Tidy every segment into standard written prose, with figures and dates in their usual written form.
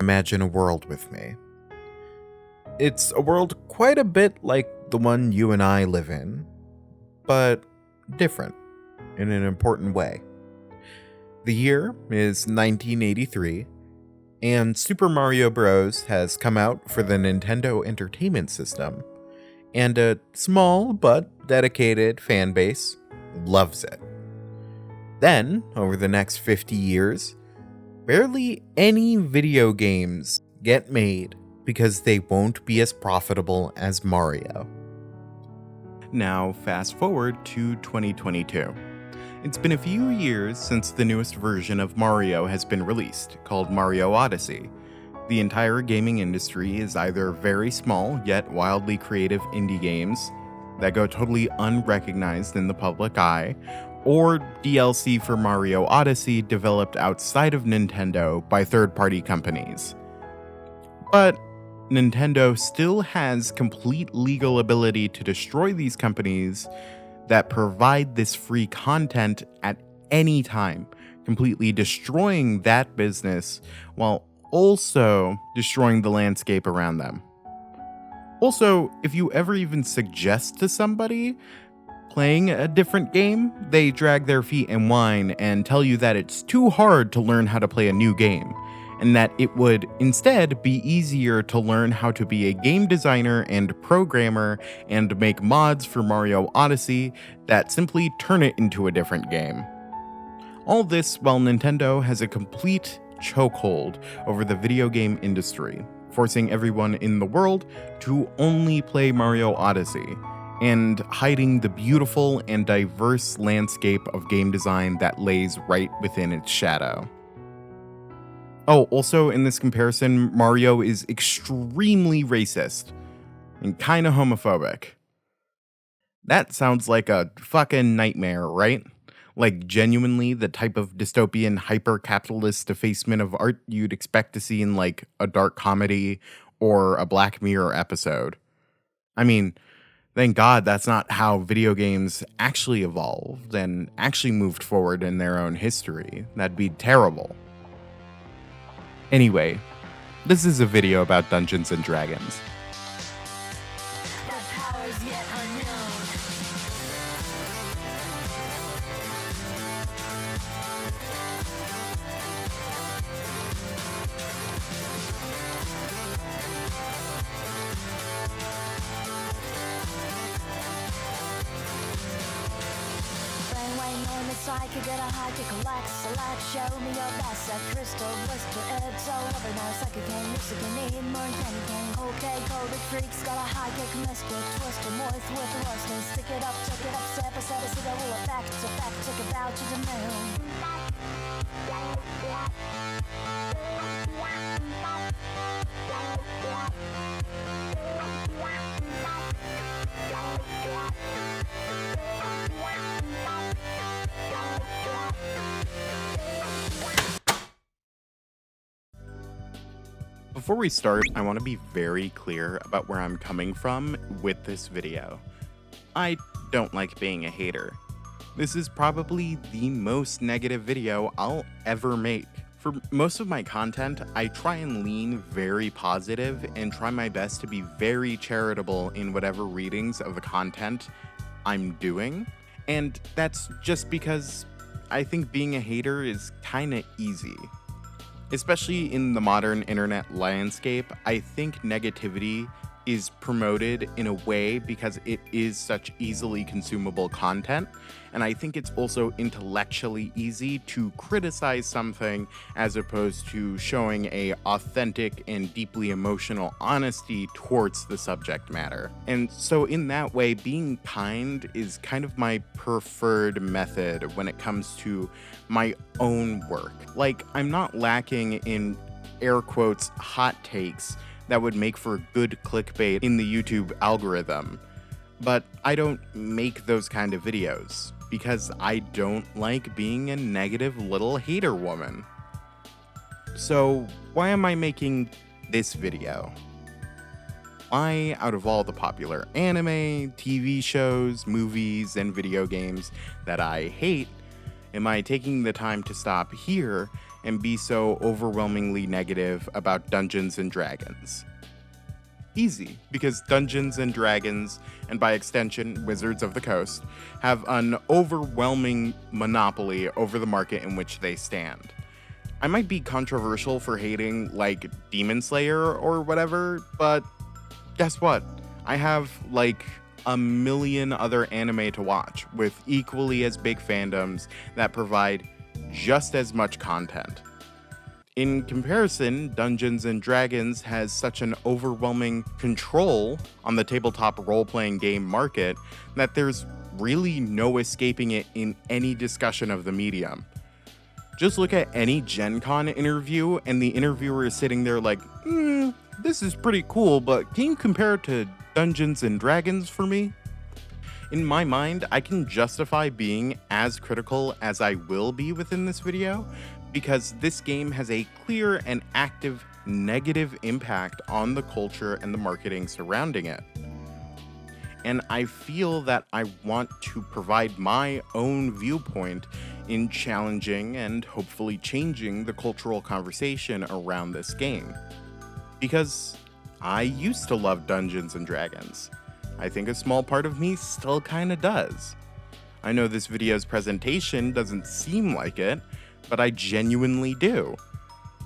Imagine a world with me. It's a world quite a bit like the one you and I live in, but different in an important way. The year is 1983, and Super Mario Bros. Has come out for the Nintendo Entertainment System, and a small but dedicated fan base loves it. Then, over the next 50 years, barely any video games get made because they won't be as profitable as Mario. Now, fast forward to 2022. It's been a few years since the newest version of Mario has been released, called Mario Odyssey. The entire gaming industry is either very small yet wildly creative indie games that go totally unrecognized in the public eye, or DLC for Mario Odyssey developed outside of Nintendo by third-party companies. But Nintendo still has complete legal ability to destroy these companies that provide this free content at any time, completely destroying that business while also destroying the landscape around them. Also, if you ever even suggest to somebody playing a different game, they drag their feet and whine and tell you that it's too hard to learn how to play a new game, and that it would instead be easier to learn how to be a game designer and programmer and make mods for Mario Odyssey that simply turn it into a different game. All this while Nintendo has a complete chokehold over the video game industry, forcing everyone in the world to only play Mario Odyssey, and hiding the beautiful and diverse landscape of game design that lays right within its shadow. Oh, also in this comparison, Mario is extremely racist and kinda homophobic. That sounds like a fucking nightmare, right? Like genuinely the type of dystopian hyper-capitalist defacement of art you'd expect to see in like a dark comedy or a Black Mirror episode. I mean, thank God that's not how video games actually evolved and actually moved forward in their own history. That'd be terrible. Anyway, this is a video about Dungeons and Dragons. So I could get a high kick, relax, select, show me your best. That crystal blister, it's all over now. Sucker cane, music, you need more candy cane. Okay, cold freaks, got a high kick, mister, twister, moist with the rust. And stick it up, took it up, step a set, see that will back to back, took it out to the moon. Before we start, I want to be very clear about where I'm coming from with this video. I don't like being a hater. This is probably the most negative video I'll ever make. For most of my content, I try and lean very positive and try my best to be very charitable in whatever readings of the content I'm doing. And that's just because I think being a hater is kinda easy. Especially in the modern internet landscape, I think negativity is promoted in a way because it is such easily consumable content, and I think it's also intellectually easy to criticize something as opposed to showing a authentic and deeply emotional honesty towards the subject matter. And so in that way, being kind is kind of my preferred method when it comes to my own work. Like, I'm not lacking in air quotes hot takes that would make for good clickbait in the YouTube algorithm. But I don't make those kind of videos because I don't like being a negative little hater woman. So why am I making this video? Why, out of all the popular anime, TV shows, movies, and video games that I hate, am I taking the time to stop here and be so overwhelmingly negative about Dungeons and Dragons? Easy, because Dungeons and Dragons, and by extension Wizards of the Coast, have an overwhelming monopoly over the market in which they stand. I might be controversial for hating like Demon Slayer or whatever, but guess what? I have like a million other anime to watch with equally as big fandoms that provide just as much content. In comparison, Dungeons and Dragons has such an overwhelming control on the tabletop role-playing game market that there's really no escaping it in any discussion of the medium. Just look at any Gen Con interview and the interviewer is sitting there like, this is pretty cool, but can you compare it to Dungeons and Dragons for me? In my mind, I can justify being as critical as I will be within this video because this game has a clear and active negative impact on the culture and the marketing surrounding it. And I feel that I want to provide my own viewpoint in challenging and hopefully changing the cultural conversation around this game. Because I used to love Dungeons and Dragons. I think a small part of me still kinda does. I know this video's presentation doesn't seem like it, but I genuinely do.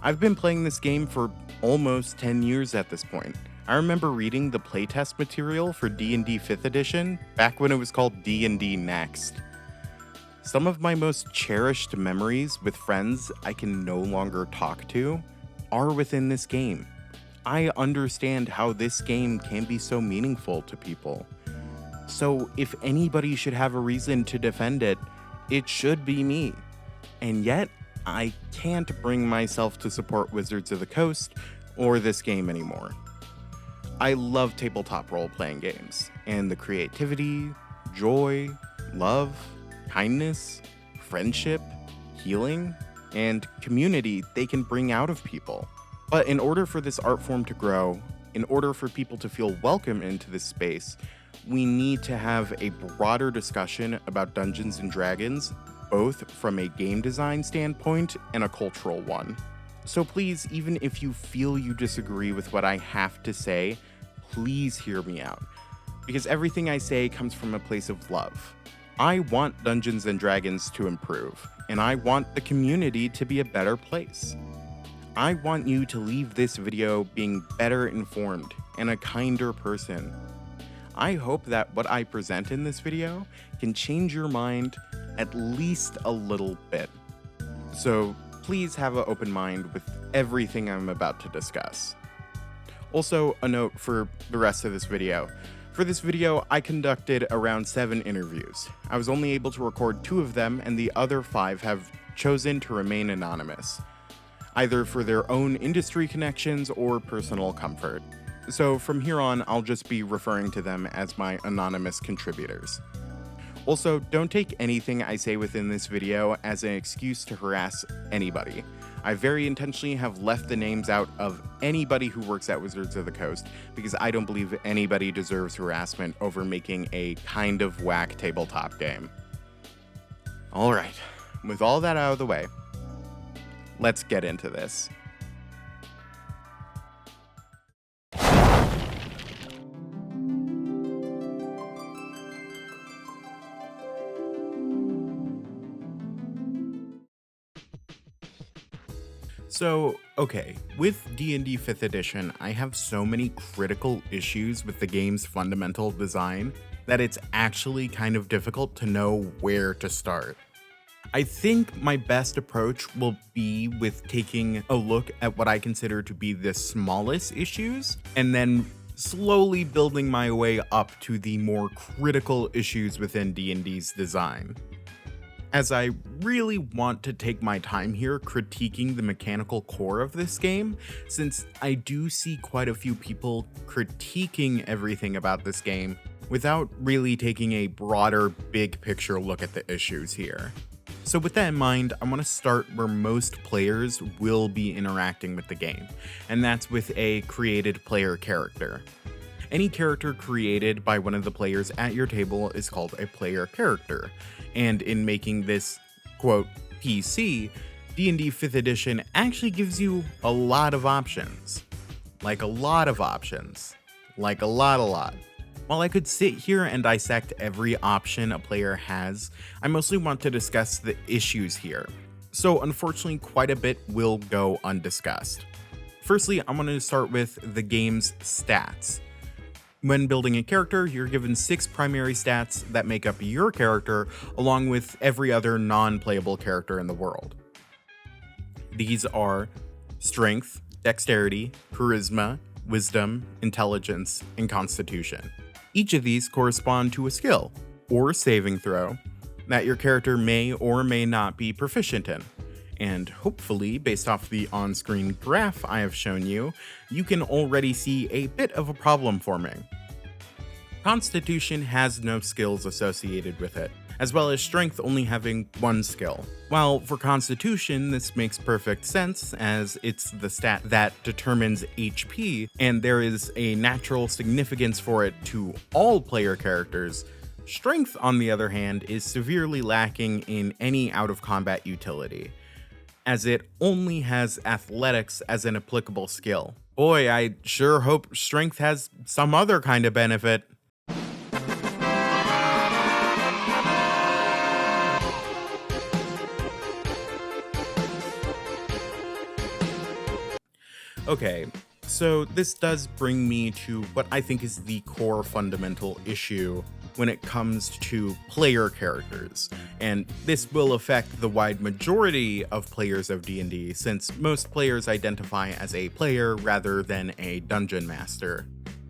I've been playing this game for almost 10 years at this point. I remember reading the playtest material for D&D 5th edition back when it was called D&D Next. Some of my most cherished memories with friends I can no longer talk to are within this game. I understand how this game can be so meaningful to people. So if anybody should have a reason to defend it, it should be me. And yet, I can't bring myself to support Wizards of the Coast or this game anymore. I love tabletop role-playing games, and the creativity, joy, love, kindness, friendship, healing, and community they can bring out of people. But in order for this art form to grow, in order for people to feel welcome into this space, we need to have a broader discussion about Dungeons and Dragons, both from a game design standpoint and a cultural one. So please, even if you feel you disagree with what I have to say, please hear me out, because everything I say comes from a place of love. I want Dungeons and Dragons to improve, and I want the community to be a better place. I want you to leave this video being better informed and a kinder person. I hope that what I present in this video can change your mind at least a little bit. So please have an open mind with everything I'm about to discuss. Also, a note for the rest of this video. For this video, I conducted around 7 interviews. I was only able to record 2 of them, and the other 5 have chosen to remain anonymous, either for their own industry connections or personal comfort. So from here on, I'll just be referring to them as my anonymous contributors. Also, don't take anything I say within this video as an excuse to harass anybody. I very intentionally have left the names out of anybody who works at Wizards of the Coast because I don't believe anybody deserves harassment over making a kind of whack tabletop game. Alright, with all that out of the way, let's get into this. So, okay, with D&D 5th edition, I have so many critical issues with the game's fundamental design that it's actually kind of difficult to know where to start. I think my best approach will be with taking a look at what I consider to be the smallest issues, and then slowly building my way up to the more critical issues within D&D's design, as I really want to take my time here critiquing the mechanical core of this game, since I do see quite a few people critiquing everything about this game without really taking a broader, big picture look at the issues here. So with that in mind, I want to start where most players will be interacting with the game, and that's with a created player character. Any character created by one of the players at your table is called a player character, and in making this quote, PC, D&D 5th edition actually gives you a lot of options. Like a lot of options. Like a lot. While I could sit here and dissect every option a player has, I mostly want to discuss the issues here. So unfortunately, quite a bit will go undiscussed. Firstly, I want to start with the game's stats. When building a character, you're given 6 primary stats that make up your character, along with every other non-playable character in the world. These are strength, dexterity, charisma, wisdom, intelligence, and constitution. Each of these correspond to a skill, or saving throw, that your character may or may not be proficient in. And hopefully, based off the on-screen graph I have shown you, you can already see a bit of a problem forming. Constitution has no skills associated with it, as well as strength only having 1 skill. While for Constitution, this makes perfect sense as it's the stat that determines HP, and there is a natural significance for it to all player characters. Strength, on the other hand, is severely lacking in any out-of-combat utility, as it only has athletics as an applicable skill. Boy, I sure hope strength has some other kind of benefit. Okay, so this does bring me to what I think is the core fundamental issue when it comes to player characters, and this will affect the wide majority of players of D&D since most players identify as a player rather than a dungeon master,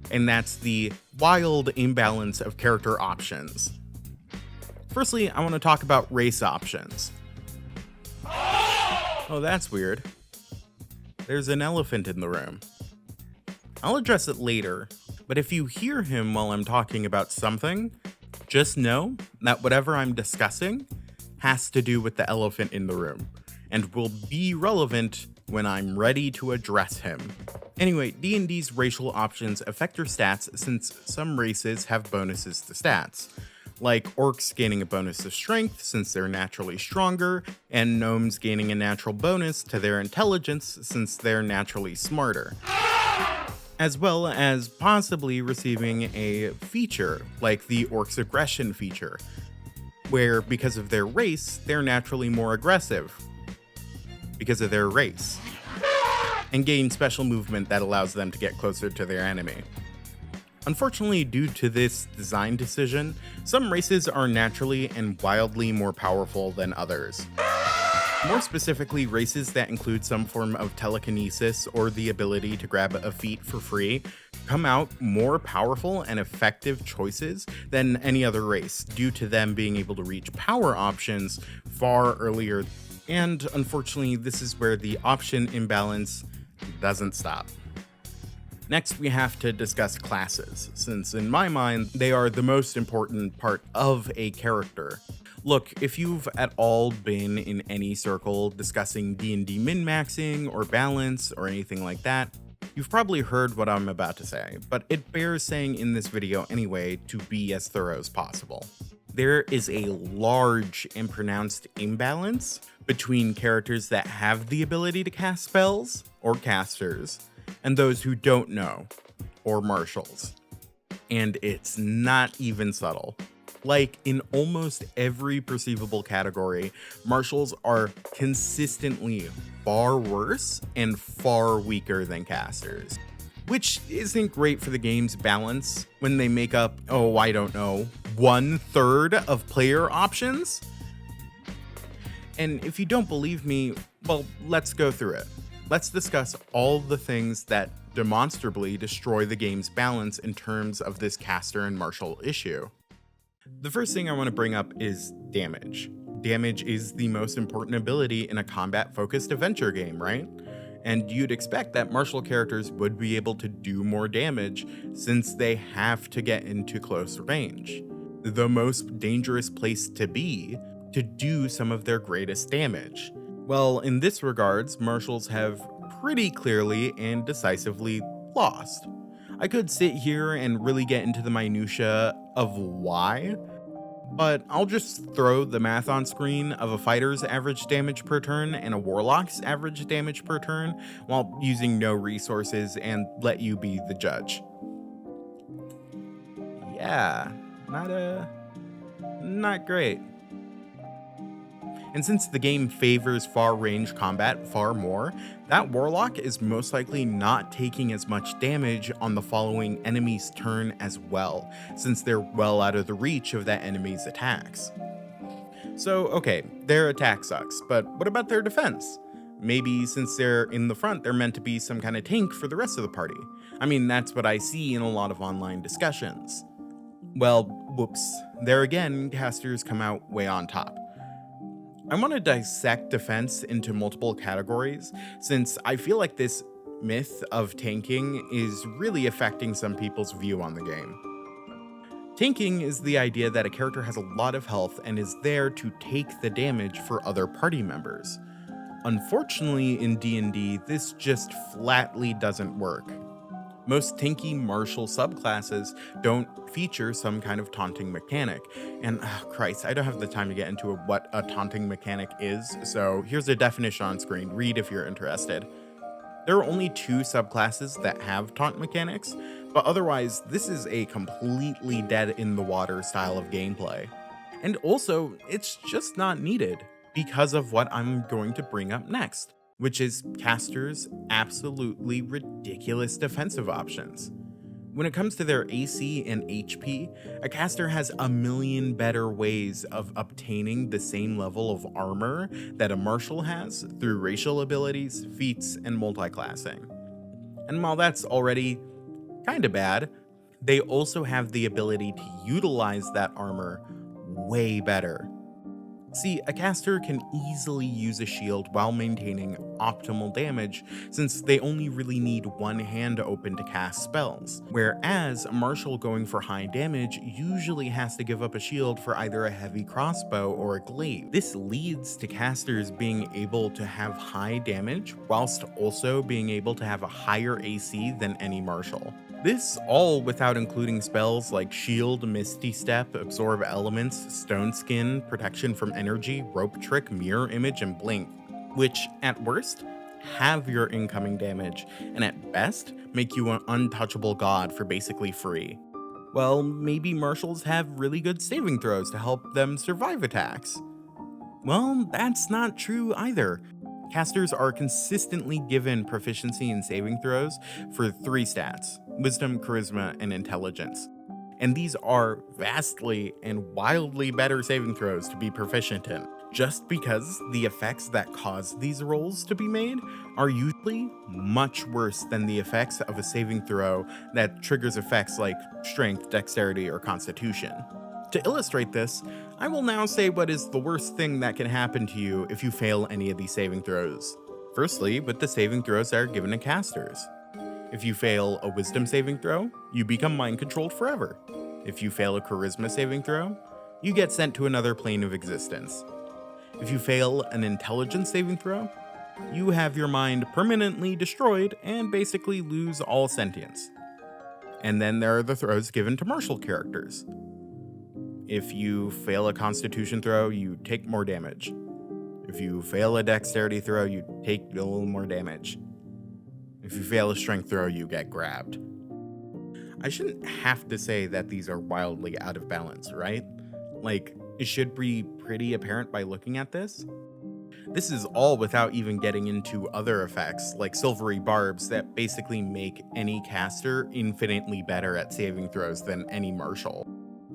and that's the wild imbalance of character options. Firstly, I want to talk about race options. Oh, that's weird. There's an elephant in the room. I'll address it later, but if you hear him while I'm talking about something, just know that whatever I'm discussing has to do with the elephant in the room, and will be relevant when I'm ready to address him. Anyway, D&D's racial options affect your stats since some races have bonuses to stats, like orcs gaining a bonus to strength since they're naturally stronger, and gnomes gaining a natural bonus to their intelligence since they're naturally smarter. As well as possibly receiving a feature, like the Orc's Aggression feature, where because of their race, they're naturally more aggressive, because of their race, and gain special movement that allows them to get closer to their enemy. Unfortunately, due to this design decision, some races are naturally and wildly more powerful than others. More specifically, races that include some form of telekinesis or the ability to grab a feat for free come out more powerful and effective choices than any other race due to them being able to reach power options far earlier. And unfortunately, this is where the option imbalance doesn't stop. Next, we have to discuss classes, since in my mind, they are the most important part of a character. Look, if you've at all been in any circle discussing D&D min-maxing or balance or anything like that, you've probably heard what I'm about to say, but it bears saying in this video anyway to be as thorough as possible. There is a large and pronounced imbalance between characters that have the ability to cast spells, or casters, and those who don't know, or marshals. And it's not even subtle. Like in almost every perceivable category, marshals are consistently far worse and far weaker than casters, which isn't great for the game's balance when they make up, oh, I don't know, 1/3 of player options. And if you don't believe me, well, let's go through it. Let's discuss all the things that demonstrably destroy the game's balance in terms of this caster and marshal issue. The first thing I want to bring up is damage. Damage is the most important ability in a combat-focused adventure game, right? And you'd expect that martial characters would be able to do more damage since they have to get into close range. The most dangerous place to be to do some of their greatest damage. Well, in this regards, marshals have pretty clearly and decisively lost. I could sit here and really get into the minutia of why, But I'll just throw the math on screen of a fighter's average damage per turn and a warlock's average damage per turn while using no resources and let you be the judge. Yeah, not great. And since the game favors far-range combat far more, that warlock is most likely not taking as much damage on the following enemy's turn as well, since they're well out of the reach of that enemy's attacks. So, okay, their attack sucks, but what about their defense? Maybe since they're in the front, they're meant to be some kind of tank for the rest of the party. I mean, that's what I see in a lot of online discussions. Well, whoops. There again, casters come out way on top. I want to dissect defense into multiple categories, since I feel like this myth of tanking is really affecting some people's view on the game. Tanking is the idea that a character has a lot of health and is there to take the damage for other party members. Unfortunately, in D&D, this just flatly doesn't work. Most tanky martial subclasses don't feature some kind of taunting mechanic. And Christ, I don't have the time to get into what a taunting mechanic is, so here's a definition on screen. Read if you're interested. There are only 2 subclasses that have taunt mechanics, but otherwise, this is a completely dead-in-the-water style of gameplay. And also, it's just not needed because of what I'm going to bring up next, which is casters' absolutely ridiculous defensive options. When it comes to their AC and HP, a caster has a million better ways of obtaining the same level of armor that a martial has through racial abilities, feats, and multiclassing. And while that's already kinda bad, they also have the ability to utilize that armor way better. See, a caster can easily use a shield while maintaining optimal damage, since they only really need one hand open to cast spells, whereas a martial going for high damage usually has to give up a shield for either a heavy crossbow or a glaive. This leads to casters being able to have high damage, whilst also being able to have a higher AC than any martial. This all without including spells like Shield, Misty Step, Absorb Elements, Stone Skin, Protection from Energy, Rope Trick, Mirror Image, and Blink, which, at worst, have your incoming damage, and at best, make you an untouchable god for basically free. Well, maybe martials have really good saving throws to help them survive attacks. Well, that's not true either. Casters are consistently given proficiency in saving throws for 3 stats: Wisdom, Charisma, and Intelligence. And these are vastly and wildly better saving throws to be proficient in, just because the effects that cause these rolls to be made are usually much worse than the effects of a saving throw that triggers effects like Strength, Dexterity, or Constitution. To illustrate this, I will now say what is the worst thing that can happen to you if you fail any of these saving throws. Firstly, with the saving throws that are given to casters. If you fail a Wisdom saving throw, you become mind controlled forever. If you fail a Charisma saving throw, you get sent to another plane of existence. If you fail an Intelligence saving throw, you have your mind permanently destroyed and basically lose all sentience. And then there are the throws given to martial characters. If you fail a Constitution throw, you take more damage. If you fail a Dexterity throw, you take a little more damage. If you fail a Strength throw, you get grabbed. I shouldn't have to say that these are wildly out of balance, right? Like, it should be pretty apparent by looking at this. This is all without even getting into other effects, like Silvery Barbs, that basically make any caster infinitely better at saving throws than any martial.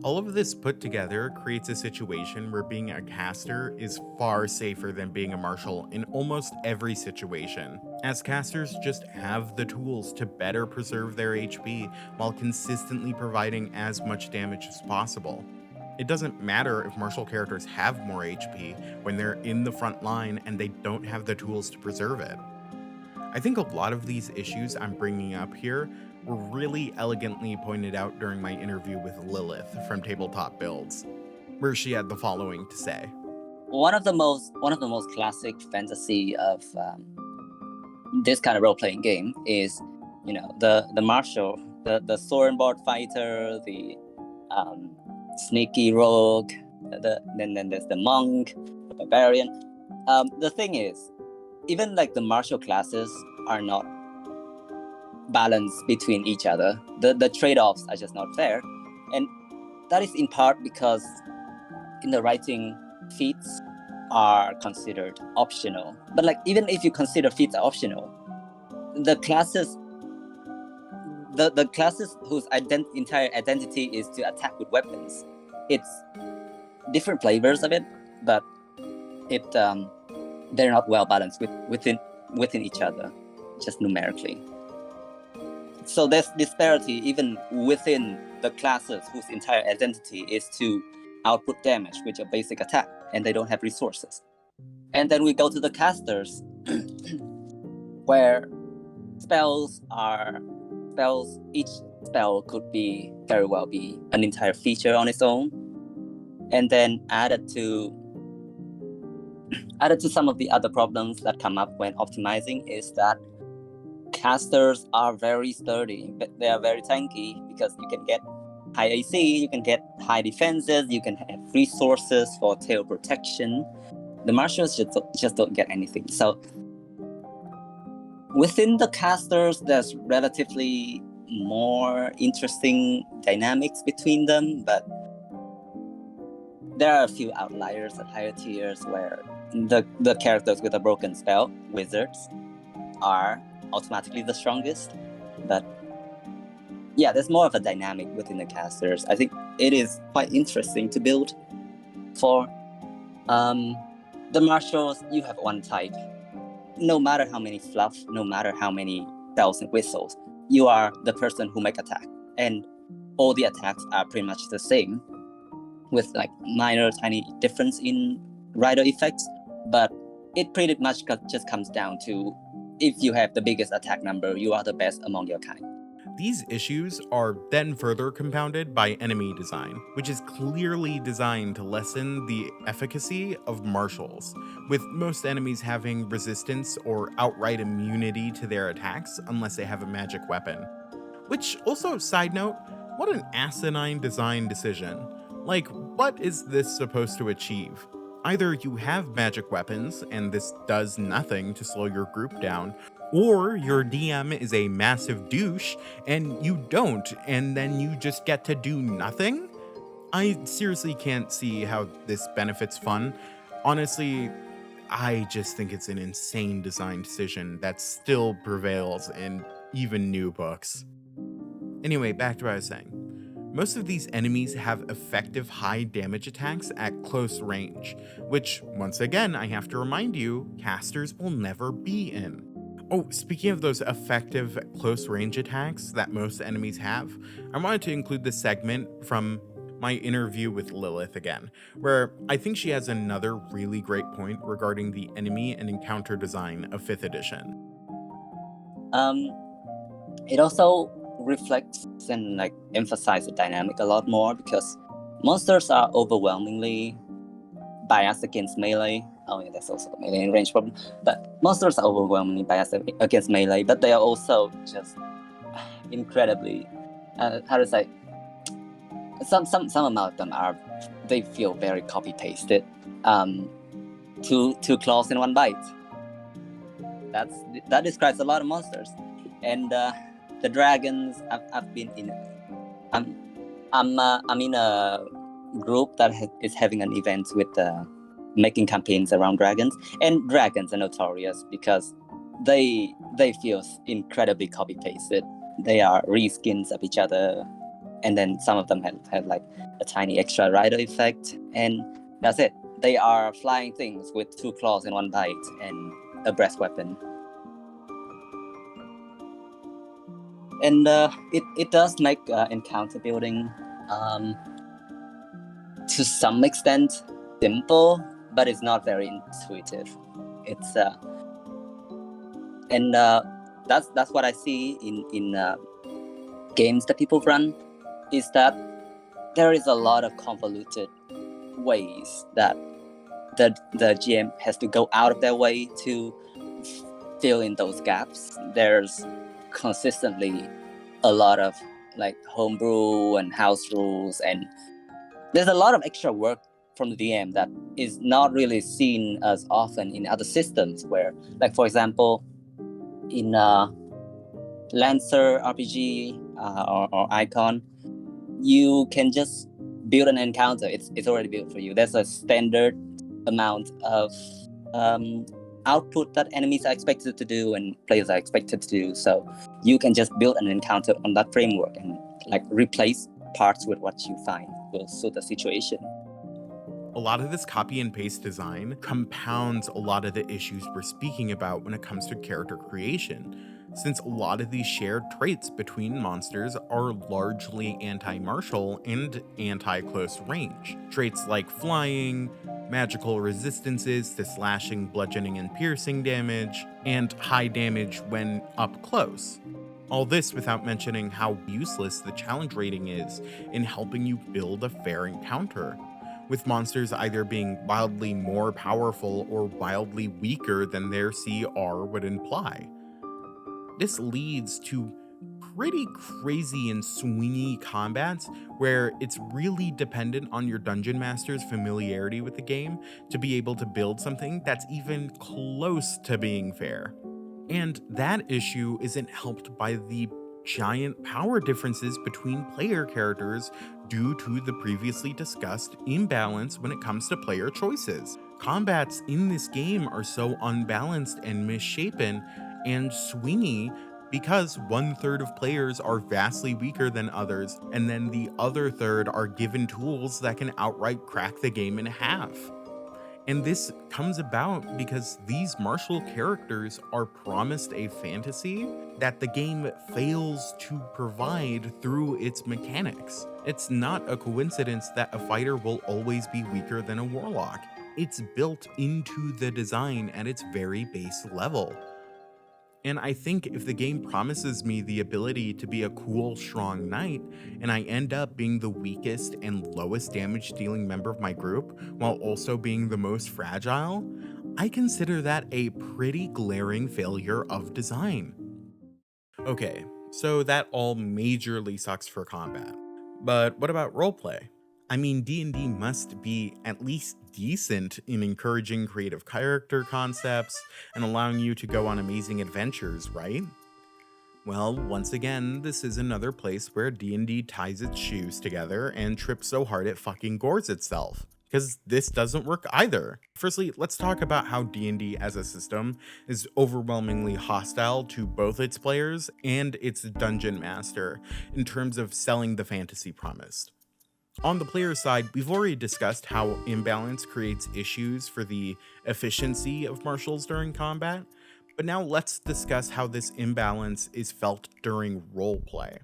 All of this put together creates a situation where being a caster is far safer than being a martial in almost every situation, as casters just have the tools to better preserve their HP while consistently providing as much damage as possible. It doesn't matter if martial characters have more HP when they're in the front line and they don't have the tools to preserve it. I think a lot of these issues I'm bringing up here were really elegantly pointed out during my interview with Lilith from Tabletop Builds, where she had the following to say. One of the most classic fantasy of this kind of role-playing game is, the martial, the sword and board fighter, the sneaky rogue, then there's the monk, the barbarian. The thing is, even like the martial classes are not balanced between each other. The trade-offs are just not fair, and that is in part because in the writing, feats are considered optional. But like even if you consider feats are optional, the classes the classes whose entire identity is to attack with weapons, it's different flavors of it, but it they're not well balanced within each other, just numerically. So there's disparity even within the classes whose entire identity is to output damage with your basic attack, and they don't have resources. And then we go to the casters, where each spell could very well be an entire feature on its own, and then added to some of the other problems that come up when optimizing is that casters are very sturdy, but they are very tanky because you can get high AC, you can get high defenses, you can have resources for tail protection. The martials just don't get anything. So within the casters, there's relatively more interesting dynamics between them, but there are a few outliers at higher tiers where the characters with a broken spell, wizards, are automatically the strongest. But yeah, there's more of a dynamic within the casters. I think it is quite interesting to build for. The martials, you have one type. No matter how many fluff, no matter how many bells and whistles, you are the person who make attack, and all the attacks are pretty much the same, with like minor tiny difference in rider effects. But it pretty much just comes down to, if you have the biggest attack number, you are the best among your kind. These issues are then further compounded by enemy design, which is clearly designed to lessen the efficacy of martials, with most enemies having resistance or outright immunity to their attacks unless they have a magic weapon. Which also, side note, what an asinine design decision. Like, what is this supposed to achieve? Either you have magic weapons, and this does nothing to slow your group down, or your DM is a massive douche, and you don't, and then you just get to do nothing? I seriously can't see how this benefits fun. Honestly, I just think it's an insane design decision that still prevails in even new books. Anyway, back to what I was saying. Most of these enemies have effective high damage attacks at close range, which, once again, I have to remind you, casters will never be in. Oh, speaking of those effective close range attacks that most enemies have, I wanted to include this segment from my interview with Lilith again, where I think she has another really great point regarding the enemy and encounter design of 5th edition. It also reflects and like emphasizes the dynamic a lot more, because monsters are overwhelmingly biased against melee. Oh yeah, that's also a melee and range problem. But monsters are overwhelmingly biased against melee, but they are also just incredibly, how to say, some amount of them they feel very copy pasted. Two claws in one bite. That describes a lot of monsters. And the dragons, I've been in. I'm in a group that is having an event with making campaigns around dragons, and dragons are notorious because they feel incredibly copy pasted. They are reskins of each other, and then some of them have like a tiny extra rider effect, and that's it. They are flying things with 2 claws in one bite and a breath weapon. And it does make encounter building to some extent simple, but it's not very intuitive. It's and that's what I see in games that people run, is that there is a lot of convoluted ways that the GM has to go out of their way to fill in those gaps. There's consistently a lot of like homebrew and house rules, and there's a lot of extra work from the DM that is not really seen as often in other systems, where, like, for example, in Lancer RPG or Icon, you can just build an encounter. It's already built for you. There's a standard amount of output that enemies are expected to do and players are expected to do. So you can just build an encounter on that framework and like replace parts with what you find will suit the situation. A lot of this copy and paste design compounds a lot of the issues we're speaking about when it comes to character creation, since a lot of these shared traits between monsters are largely anti-martial and anti-close range. Traits like flying, magical resistances to slashing, bludgeoning, and piercing damage, and high damage when up close. All this without mentioning how useless the challenge rating is in helping you build a fair encounter, with monsters either being wildly more powerful or wildly weaker than their CR would imply. This leads to pretty crazy and swingy combats where it's really dependent on your dungeon master's familiarity with the game to be able to build something that's even close to being fair. And that issue isn't helped by the giant power differences between player characters due to the previously discussed imbalance when it comes to player choices. Combats in this game are so unbalanced and misshapen and swingy because 1/3 of players are vastly weaker than others, and then the other third are given tools that can outright crack the game in half. And this comes about because these martial characters are promised a fantasy that the game fails to provide through its mechanics. It's not a coincidence that a fighter will always be weaker than a warlock. It's built into the design at its very base level. And I think if the game promises me the ability to be a cool, strong knight, and I end up being the weakest and lowest damage dealing member of my group, while also being the most fragile, I consider that a pretty glaring failure of design. Okay, so that all majorly sucks for combat. But what about roleplay? I mean, D&D must be at least decent in encouraging creative character concepts and allowing you to go on amazing adventures, right? Well, once again, this is another place where D&D ties its shoes together and trips so hard it fucking gores itself. Because this doesn't work either. Firstly, let's talk about how D&D as a system is overwhelmingly hostile to both its players and its dungeon master in terms of selling the fantasy promised. On the player side, we've already discussed how imbalance creates issues for the efficiency of martials during combat, but now let's discuss how this imbalance is felt during roleplay.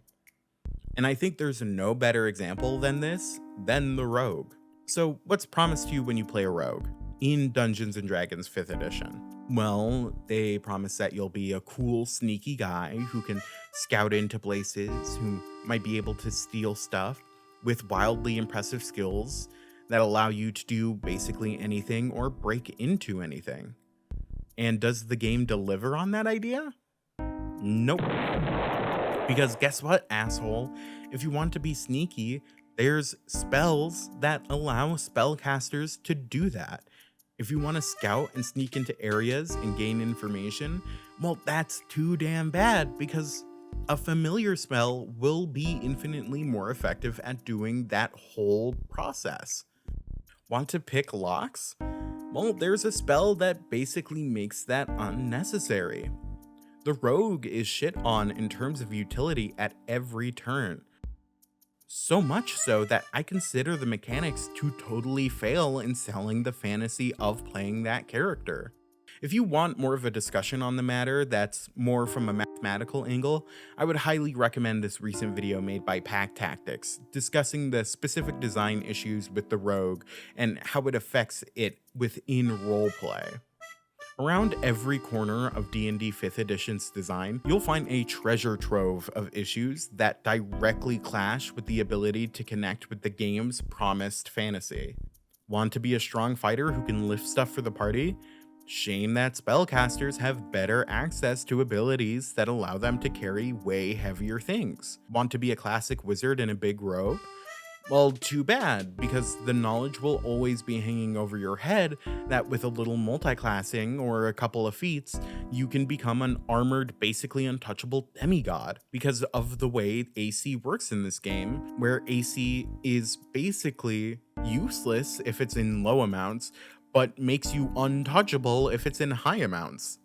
And I think there's no better example than this than the rogue. So what's promised to you when you play a rogue in Dungeons & Dragons 5th edition? Well, they promise that you'll be a cool, sneaky guy who can scout into places, who might be able to steal stuff, with wildly impressive skills that allow you to do basically anything or break into anything. And does the game deliver on that idea? Nope. Because guess what, asshole? If you want to be sneaky, there's spells that allow spellcasters to do that. If you want to scout and sneak into areas and gain information, well, that's too damn bad because a familiar spell will be infinitely more effective at doing that whole process. Want to pick locks? Well, there's a spell that basically makes that unnecessary. The rogue is shit on in terms of utility at every turn. So much so that I consider the mechanics to totally fail in selling the fantasy of playing that character. If you want more of a discussion on the matter that's more from a mathematical angle, I would highly recommend this recent video made by Pack Tactics, discussing the specific design issues with the rogue and how it affects it within roleplay. Around every corner of D&D 5th edition's design, you'll find a treasure trove of issues that directly clash with the ability to connect with the game's promised fantasy. Want to be a strong fighter who can lift stuff for the party? Shame that spellcasters have better access to abilities that allow them to carry way heavier things. Want to be a classic wizard in a big robe? Well, too bad, because the knowledge will always be hanging over your head that with a little multiclassing or a couple of feats, you can become an armored, basically untouchable demigod because of the way AC works in this game, where AC is basically useless if it's in low amounts, but makes you untouchable if it's in high amounts.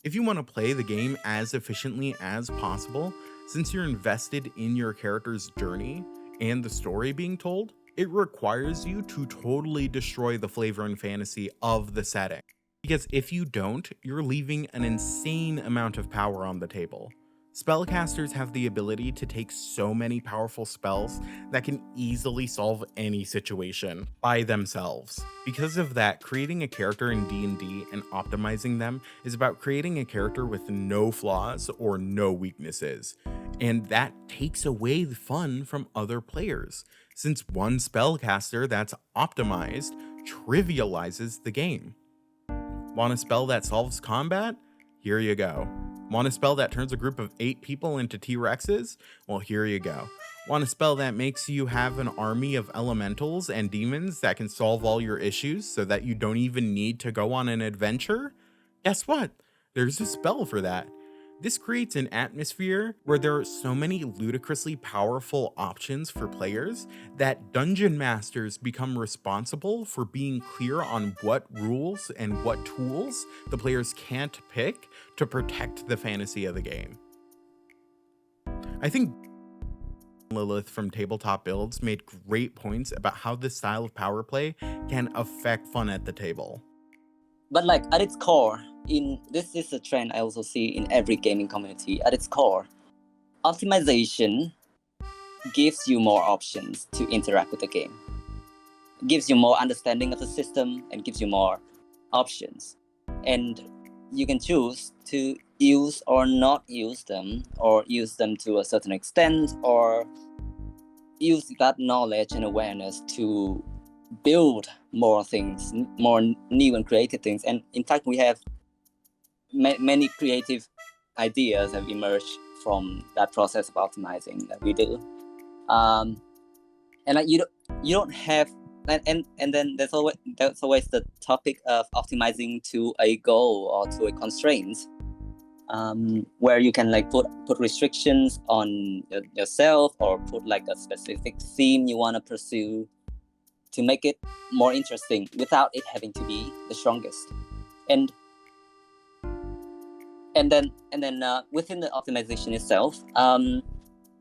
If you want to play the game as efficiently as possible, since you're invested in your character's journey and the story being told, it requires you to totally destroy the flavor and fantasy of the setting. Because if you don't, you're leaving an insane amount of power on the table. Spellcasters have the ability to take so many powerful spells that can easily solve any situation by themselves. Because of that, creating a character in D&D and optimizing them is about creating a character with no flaws or no weaknesses. And that takes away the fun from other players, since one spellcaster that's optimized trivializes the game. Want a spell that solves combat? Here you go. Want a spell that turns a group of 8 people into T-Rexes? Well, here you go. Want a spell that makes you have an army of elementals and demons that can solve all your issues so that you don't even need to go on an adventure? Guess what? There's a spell for that. This creates an atmosphere where there are so many ludicrously powerful options for players that dungeon masters become responsible for being clear on what rules and what tools the players can't pick to protect the fantasy of the game. I think Lilith from Tabletop Builds made great points about how this style of power play can affect fun at the table. But like at its core, this is a trend I also see in every gaming community. At its core, optimization gives you more options to interact with the game. It gives you more understanding of the system and gives you more options. And you can choose to use or not use them, or use them to a certain extent, or use that knowledge and awareness to build more things, more new and creative things. And in fact, we have many creative ideas have emerged from that process of optimizing that we do. And like you don't have, and then there's always the topic of optimizing to a goal or to a constraint, where you can like put restrictions on yourself, or put like a specific theme you want to pursue to make it more interesting without it having to be the strongest. And then within the optimization itself,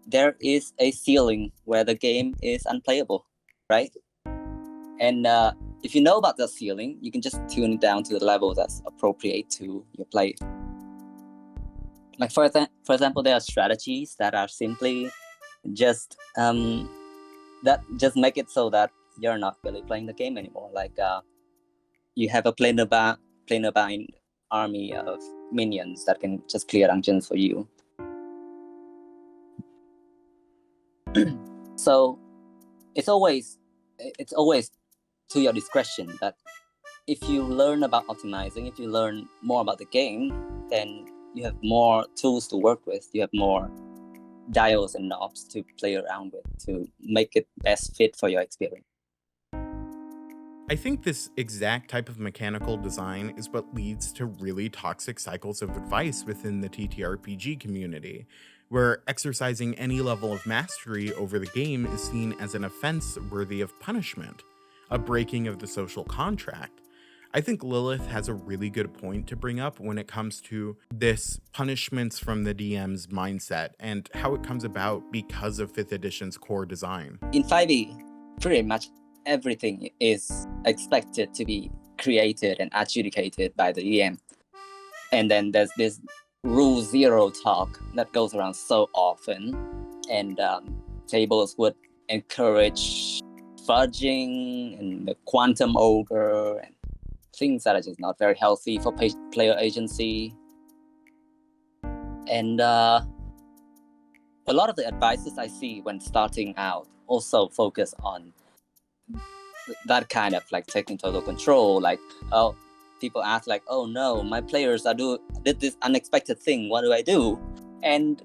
there is a ceiling where the game is unplayable, right? And if you know about the ceiling, you can just tune it down to the level that's appropriate to your play. Like for example, there are strategies that are simply just that just make it so that you're not really playing the game anymore. Like you have a planar bind army of minions that can just clear dungeons for you. So it's always to your discretion that if you learn about optimizing, if you learn more about the game, then you have more tools to work with. You have more dials and knobs to play around with to make it best fit for your experience. I think this exact type of mechanical design is what leads to really toxic cycles of advice within the TTRPG community, where exercising any level of mastery over the game is seen as an offense worthy of punishment, a breaking of the social contract. I think Lilith has a really good point to bring up when it comes to this punishments from the DM's mindset and how it comes about because of 5th edition's core design. In 5e, pretty much everything is expected to be created and adjudicated by the DM. And then there's this rule zero talk that goes around so often, and tables would encourage fudging and the quantum ogre and things that are just not very healthy for player agency. And a lot of the advices I see when starting out also focus on that kind of like taking total control. Like, people ask like, oh no, my players did this unexpected thing, what do I do? And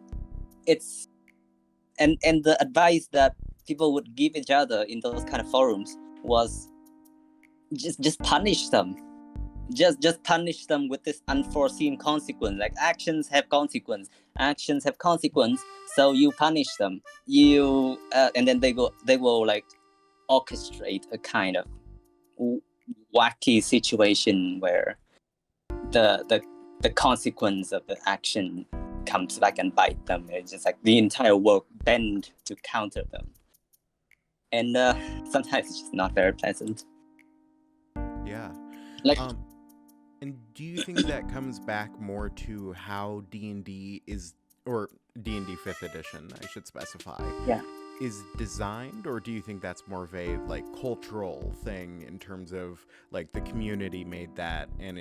it's and the advice that people would give each other in those kind of forums was just punish them. Just punish them with this unforeseen consequence. Like actions have consequence. Actions have consequence. So you punish them. You and then they will like orchestrate a kind of wacky situation where the consequence of the action comes back and bite them. It's just like the entire world bend to counter them, and sometimes it's just not very pleasant. Yeah. Like, And do you think that comes back more to how D&D is, or D&D 5th edition, I should specify, yeah. is designed, or do you think that's more of a like cultural thing in terms of like the community made that and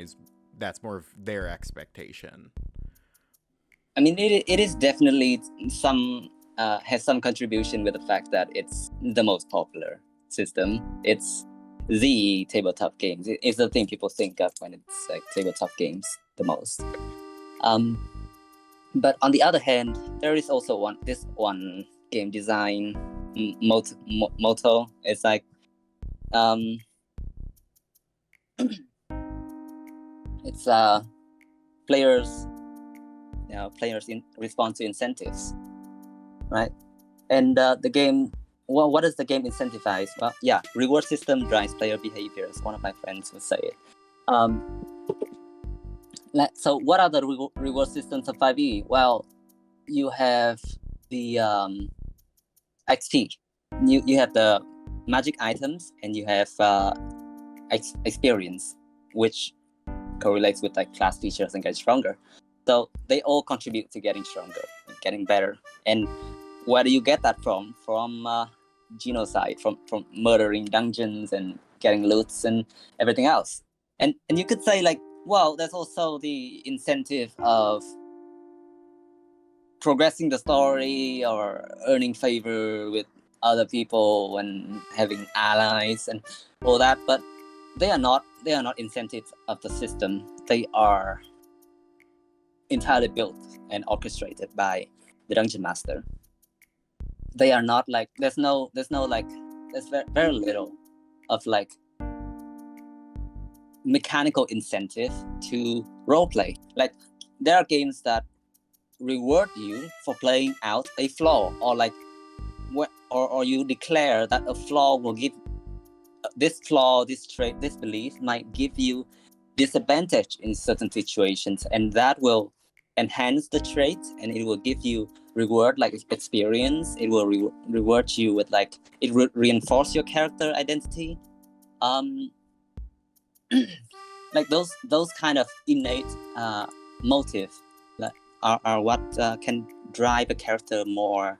that's more of their expectation? I mean, it is definitely some has some contribution with the fact that it's the most popular system. It's the tabletop games. It's the thing people think of when it's like tabletop games the most. But on the other hand, there is also this one game design motto. It's like it's players in response to incentives, right? And the game, well, what does the game incentivize? Well, yeah, reward system drives player behaviors. One of my friends would say it. So what are the reward systems of 5e? Well, you have the XP. You have the magic items, and you have experience, which correlates with like class features and getting stronger. So they all contribute to getting stronger, getting better. And where do you get that from? From genocide, from murdering dungeons and getting loots and everything else. And you could say like, well, there's also the incentive of progressing the story or earning favor with other people and having allies and all that, but they are not incentives of the system. They are entirely built and orchestrated by the dungeon master. They are not like there's very little of like mechanical incentive to roleplay. Like there are games that reward you for playing out a flaw, or like or you declare that a flaw will give this flaw, this trait, this belief might give you disadvantage in certain situations, and that will enhance the trait, and it will give you reward like experience. It will reward you with like it reinforce your character identity. Like those kind of innate motive are what can drive a character more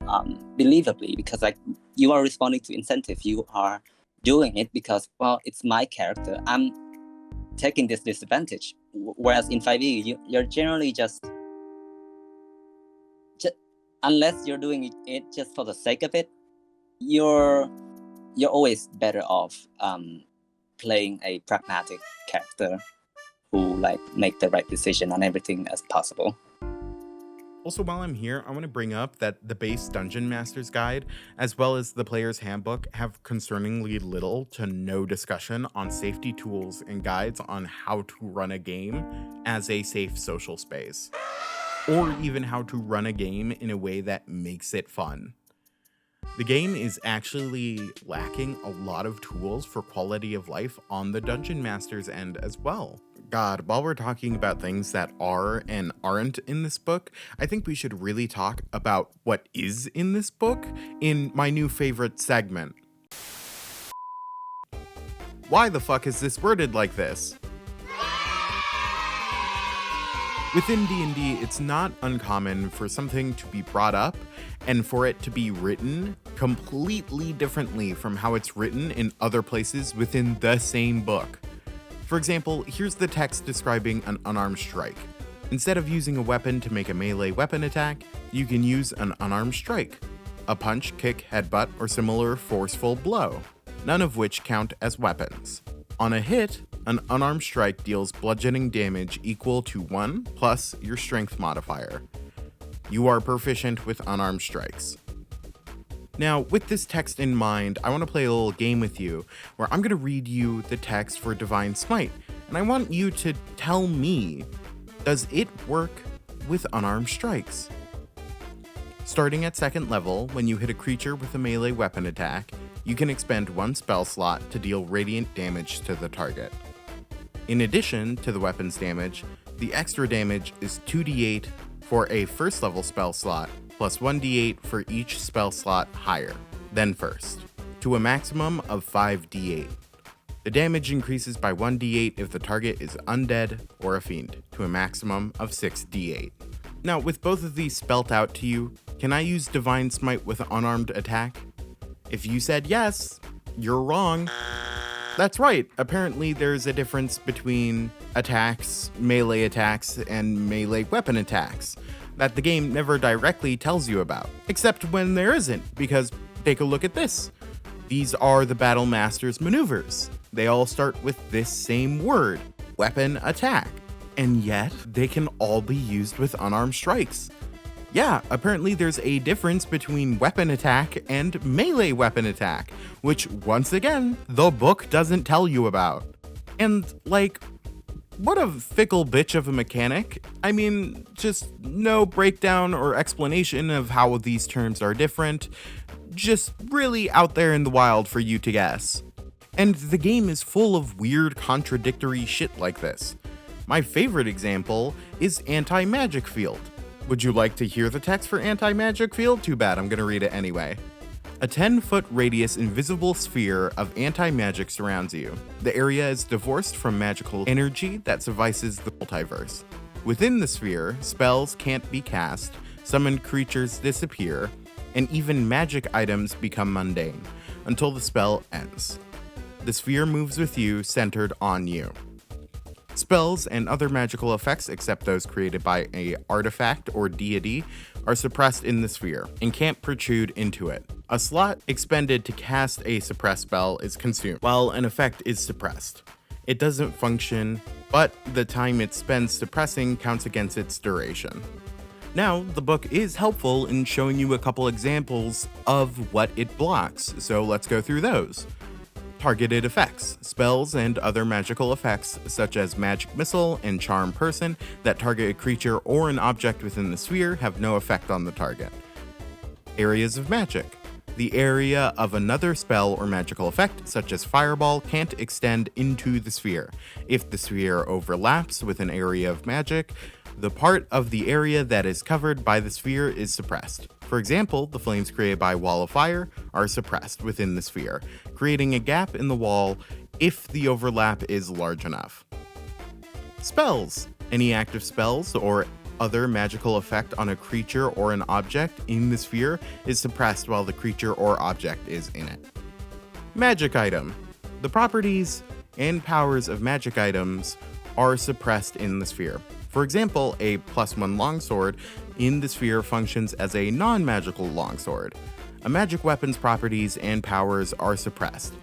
believably, because like you are responding to incentive. You are doing it because, well, it's my character. I'm taking this disadvantage. Whereas in 5e, you're generally just unless you're doing it just for the sake of it, you're always better off playing a pragmatic character who like make the right decision on everything as possible. Also, while I'm here, I want to bring up that the base Dungeon Master's Guide, as well as the Player's Handbook, have concerningly little to no discussion on safety tools and guides on how to run a game as a safe social space, or even how to run a game in a way that makes it fun. The game is actually lacking a lot of tools for quality of life on the Dungeon Master's end as well. God, while we're talking about things that are and aren't in this book, I think we should really talk about what is in this book in my new favorite segment. Why the fuck is this worded like this? Within D&D, it's not uncommon for something to be brought up and for it to be written completely differently from how it's written in other places within the same book. For example, here's the text describing an unarmed strike. Instead of using a weapon to make a melee weapon attack, you can use an unarmed strike, a punch, kick, headbutt, or similar forceful blow, none of which count as weapons. On a hit, an unarmed strike deals bludgeoning damage equal to 1 plus your strength modifier. You are proficient with unarmed strikes. Now, with this text in mind, I want to play a little game with you where I'm going to read you the text for Divine Smite, and I want you to tell me, does it work with unarmed strikes? Starting at 2nd level, when you hit a creature with a melee weapon attack, you can expend 1 spell slot to deal radiant damage to the target. In addition to the weapon's damage, the extra damage is 2d8 for a 1st level spell slot, plus 1d8 for each spell slot higher than 1st, to a maximum of 5d8. The damage increases by 1d8 if the target is undead or a fiend, to a maximum of 6d8. Now, with both of these spelt out to you, can I use Divine Smite with an unarmed attack? If you said yes, you're wrong. That's right, apparently there's a difference between attacks, and melee weapon attacks that the game never directly tells you about, except when there isn't, because take a look at this. These are the Battle Master's maneuvers. They all start with this same word, weapon attack, and yet they can all be used with unarmed strikes. Yeah, apparently there's a difference between weapon attack and melee weapon attack, which once again, the book doesn't tell you about. And like, what a fickle bitch of a mechanic. I mean, just no breakdown or explanation of how these terms are different. Just really out there in the wild for you to guess. And the game is full of weird contradictory shit like this. My favorite example is Anti-Magic Field. Would you like to hear the text for Anti-Magic Field? Too bad, I'm gonna read it anyway. A 10-foot radius invisible sphere of anti-magic surrounds you. The area is divorced from magical energy that suffices the multiverse. Within the sphere, spells can't be cast, summoned creatures disappear, and even magic items become mundane, until the spell ends. The sphere moves with you, centered on you. Spells and other magical effects, except those created by an artifact or deity, are suppressed in the sphere and can't protrude into it. A slot expended to cast a suppressed spell is consumed, while an effect is suppressed. It doesn't function, but the time it spends suppressing counts against its duration. Now, the book is helpful in showing you a couple examples of what it blocks, so let's go through those. Targeted effects. Spells and other magical effects, such as Magic Missile and Charm Person, that target a creature or an object within the sphere have no effect on the target. Areas of magic. The area of another spell or magical effect, such as Fireball, can't extend into the sphere. If the sphere overlaps with an area of magic, the part of the area that is covered by the sphere is suppressed. For example, the flames created by Wall of Fire are suppressed within the sphere, creating a gap in the wall if the overlap is large enough. Spells. Any active spells or other magical effect on a creature or an object in the sphere is suppressed while the creature or object is in it. Magic item. The properties and powers of magic items are suppressed in the sphere. For example, a +1 longsword in the sphere functions as a non-magical longsword. A magic weapon's properties and powers are suppressed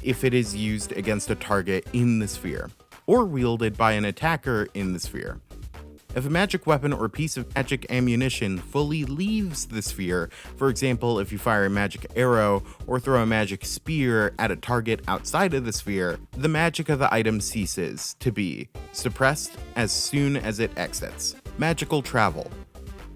if it is used against a target in the sphere, or wielded by an attacker in the sphere. If a magic weapon or piece of magic ammunition fully leaves the sphere, for example, if you fire a magic arrow or throw a magic spear at a target outside of the sphere, the magic of the item ceases to be suppressed as soon as it exits. Magical travel.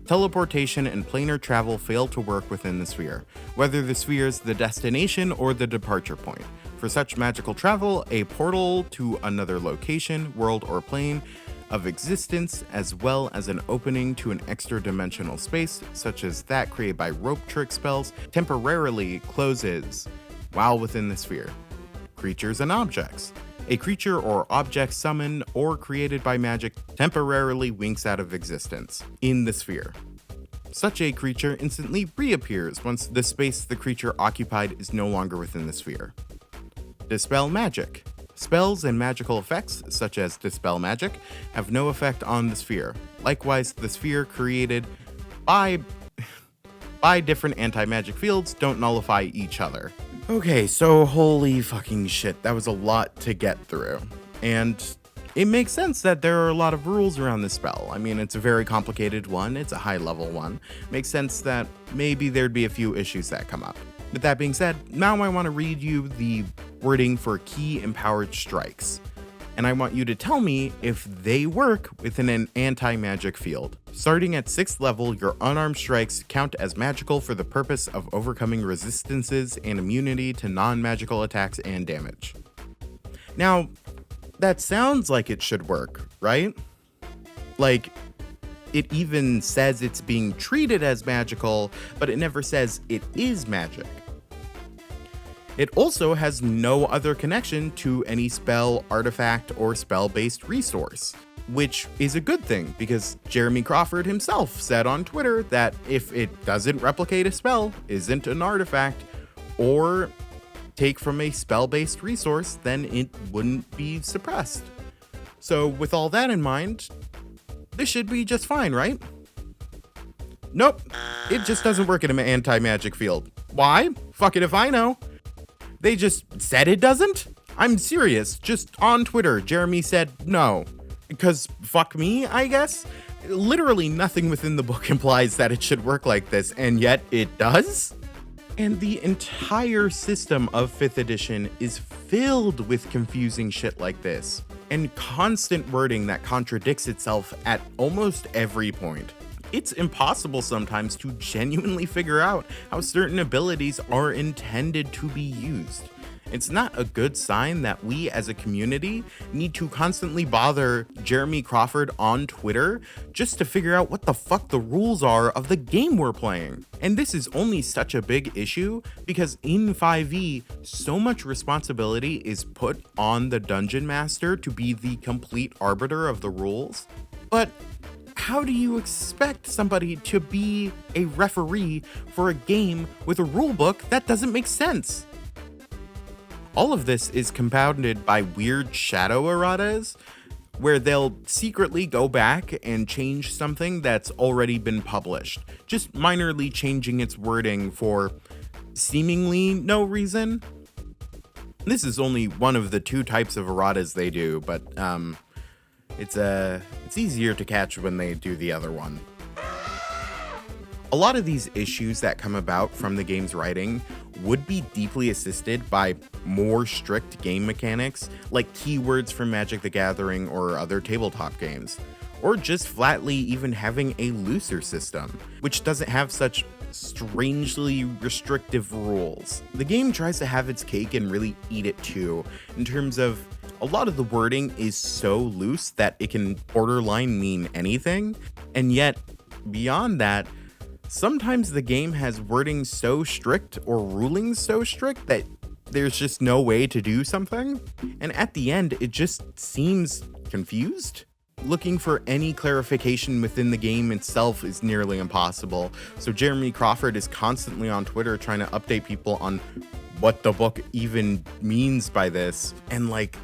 Teleportation and planar travel fail to work within the sphere, whether the sphere is the destination or the departure point. For such magical travel, a portal to another location, world, or plane of existence, as well as an opening to an extra-dimensional space, such as that created by rope trick spells, temporarily closes while within the sphere. Creatures and objects. A creature or object summoned or created by magic temporarily winks out of existence in the sphere. Such a creature instantly reappears once the space the creature occupied is no longer within the sphere. Dispel magic. Spells and magical effects, such as Dispel Magic, have no effect on the sphere. Likewise, the sphere created by different anti-magic fields don't nullify each other. Okay, so holy fucking shit, that was a lot to get through. And It makes sense that there are a lot of rules around this spell. I mean, it's a very complicated one, it's a high level one. Makes sense that maybe there'd be a few issues that come up. With that being said, now I want to read you the wording for key empowered strikes. And I want you to tell me if they work within an anti-magic field. Starting at 6th level, your unarmed strikes count as magical for the purpose of overcoming resistances and immunity to non-magical attacks and damage. Now, that sounds like it should work, right? Like, it even says it's being treated as magical, but it never says it is magic. It also has no other connection to any spell, artifact, or spell-based resource, which is a good thing because Jeremy Crawford himself said on Twitter that if it doesn't replicate a spell, isn't an artifact, or take from a spell-based resource, then it wouldn't be suppressed. So with all that in mind, this should be just fine, right? Nope, it just doesn't work in an anti-magic field. Why? Fuck it if I know. They just said it doesn't? I'm serious, just on Twitter, Jeremy said no. Because fuck me, I guess? Literally nothing within the book implies that it should work like this, and yet it does? And the entire system of 5th edition is filled with confusing shit like this, and constant wording that contradicts itself at almost every point. It's impossible sometimes to genuinely figure out how certain abilities are intended to be used. It's not a good sign that we as a community need to constantly bother Jeremy Crawford on Twitter just to figure out what the fuck the rules are of the game we're playing. And this is only such a big issue because in 5e, so much responsibility is put on the dungeon master to be the complete arbiter of the rules. But how do you expect somebody to be a referee for a game with a rulebook that doesn't make sense? All of this is compounded by weird shadow erratas, where they'll secretly go back and change something that's already been published, just minorly changing its wording for seemingly no reason. This is only one of the 2 types of erratas they do, but it's easier to catch when they do the other one. A lot of these issues that come about from the game's writing would be deeply assisted by more strict game mechanics, like keywords from Magic the Gathering or other tabletop games, or just flatly even having a looser system, which doesn't have such strangely restrictive rules. The game tries to have its cake and really eat it too, in terms of a lot of the wording is so loose that it can borderline mean anything, and yet beyond that, sometimes the game has wording so strict or rulings so strict that there's just no way to do something. And at the end, it just seems confused. Looking for any clarification within the game itself is nearly impossible. So Jeremy Crawford is constantly on Twitter trying to update people on what the book even means by this. And like,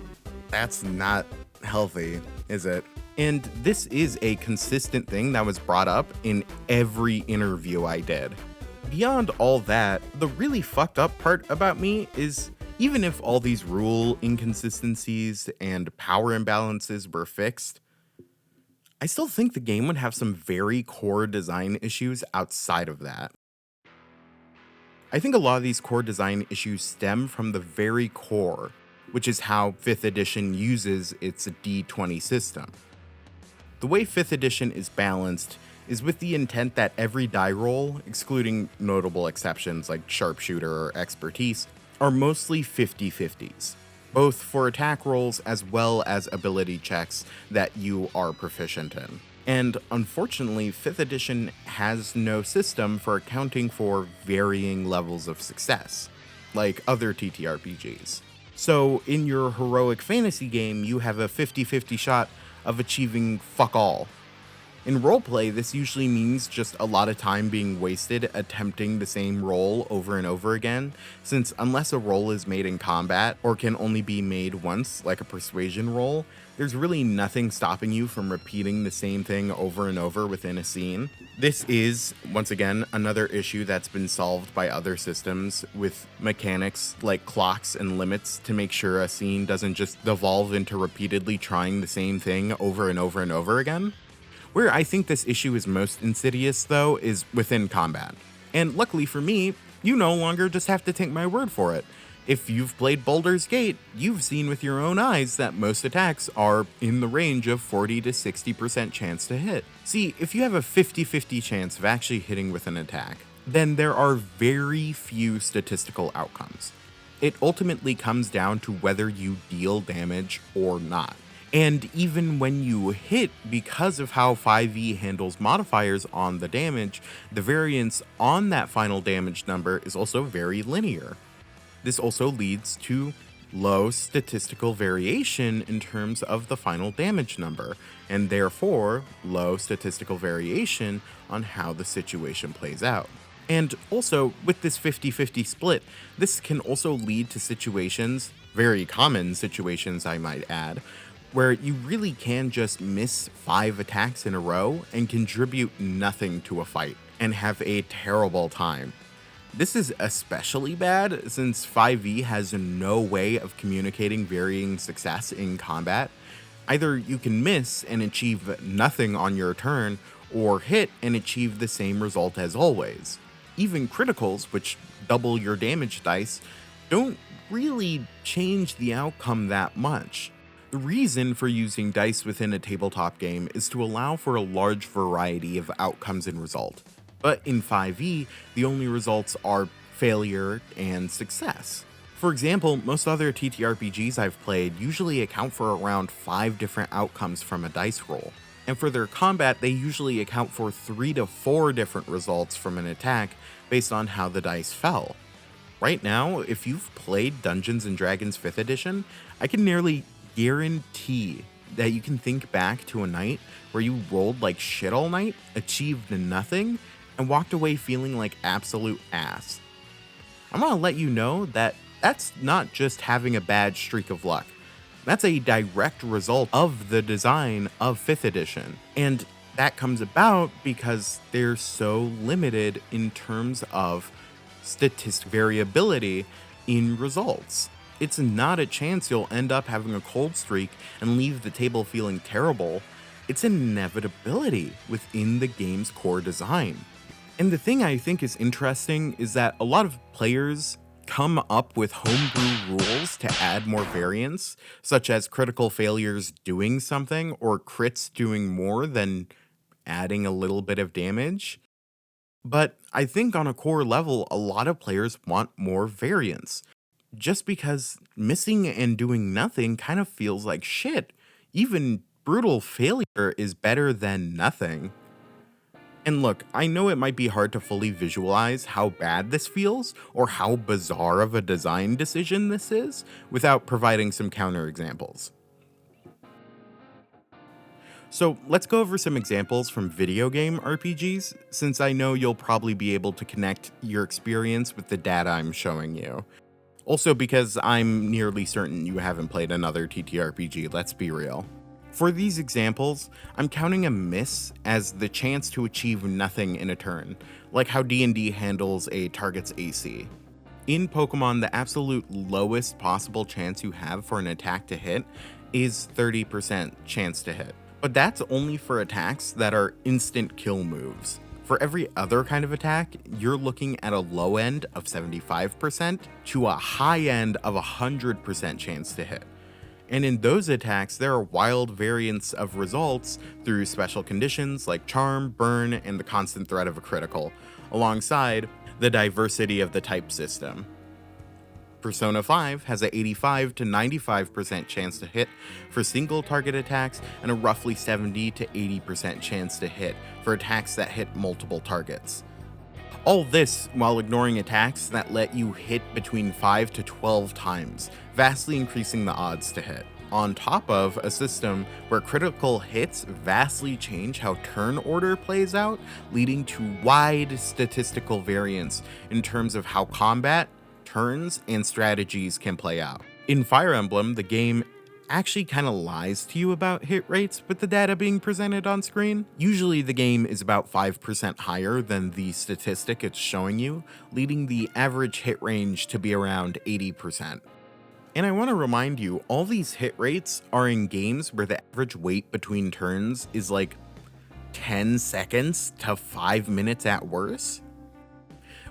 that's not healthy, is it? And this is a consistent thing that was brought up in every interview I did. Beyond all that, the really fucked up part about me is even if all these rule inconsistencies and power imbalances were fixed, I still think the game would have some very core design issues outside of that. I think a lot of these core design issues stem from the very core, which is how 5th edition uses its D20 system. The way 5th edition is balanced is with the intent that every die roll, excluding notable exceptions like sharpshooter or expertise, are mostly 50-50s, both for attack rolls as well as ability checks that you are proficient in. And unfortunately, 5th edition has no system for accounting for varying levels of success, like other TTRPGs. So in your heroic fantasy game, you have a 50-50 shot of achieving fuck all. In roleplay, this usually means just a lot of time being wasted attempting the same roll over and over again, since unless a roll is made in combat or can only be made once, like a persuasion roll, there's really nothing stopping you from repeating the same thing over and over within a scene. This is, once again, another issue that's been solved by other systems with mechanics like clocks and limits to make sure a scene doesn't just devolve into repeatedly trying the same thing over and over and over again. Where I think this issue is most insidious, though, is within combat. And luckily for me, you no longer just have to take my word for it. If you've played Baldur's Gate, you've seen with your own eyes that most attacks are in the range of 40 to 60% chance to hit. See, if you have a 50-50 chance of actually hitting with an attack, then there are very few statistical outcomes. It ultimately comes down to whether you deal damage or not. And even when you hit, because of how 5e handles modifiers on the damage, the variance on that final damage number is also very linear. This also leads to low statistical variation in terms of the final damage number, and therefore low statistical variation on how the situation plays out. And also, with this 50-50 split, this can also lead to situations, very common situations I might add, where you really can just miss 5 attacks in a row and contribute nothing to a fight and have a terrible time. This is especially bad since 5e has no way of communicating varying success in combat. Either you can miss and achieve nothing on your turn, or hit and achieve the same result as always. Even criticals, which double your damage dice, don't really change the outcome that much. The reason for using dice within a tabletop game is to allow for a large variety of outcomes and result. But in 5e, the only results are failure and success. For example, most other TTRPGs I've played usually account for around 5 different outcomes from a dice roll. And for their combat, they usually account for 3 to 4 different results from an attack based on how the dice fell. Right now, if you've played Dungeons & Dragons 5th edition, I can nearly guarantee that you can think back to a night where you rolled like shit all night, achieved nothing, and walked away feeling like absolute ass. I'm gonna let you know that that's not just having a bad streak of luck. That's a direct result of the design of 5th edition. And that comes about because they're so limited in terms of statistic variability in results. It's not a chance you'll end up having a cold streak and leave the table feeling terrible. It's an inevitability within the game's core design. And the thing I think is interesting is that a lot of players come up with homebrew rules to add more variance, such as critical failures doing something or crits doing more than adding a little bit of damage. But I think on a core level, a lot of players want more variance. Just because missing and doing nothing kind of feels like shit. Even brutal failure is better than nothing. And look, I know it might be hard to fully visualize how bad this feels or how bizarre of a design decision this is without providing some counterexamples. So let's go over some examples from video game RPGs, since I know you'll probably be able to connect your experience with the data I'm showing you. Also because I'm nearly certain you haven't played another TTRPG, let's be real. For these examples, I'm counting a miss as the chance to achieve nothing in a turn, like how D&D handles a target's AC. In Pokemon, the absolute lowest possible chance you have for an attack to hit is 30% chance to hit. But that's only for attacks that are instant kill moves. For every other kind of attack, you're looking at a low end of 75% to a high end of 100% chance to hit. And in those attacks, there are wild variants of results through special conditions like charm, burn, and the constant threat of a critical, alongside the diversity of the type system. Persona 5 has a 85 to 95% chance to hit for single target attacks and a roughly 70 to 80% chance to hit for attacks that hit multiple targets. All this while ignoring attacks that let you hit between 5 to 12 times, vastly increasing the odds to hit. on top of a system where critical hits vastly change how turn order plays out, leading to wide statistical variance in terms of how combat, turns, and strategies can play out. In Fire Emblem, the game actually kind of lies to you about hit rates with the data being presented on screen. Usually the game is about 5% higher than the statistic it's showing you, leading the average hit range to be around 80%. And I want to remind you, all these hit rates are in games where the average wait between turns is like 10 seconds to 5 minutes at worst.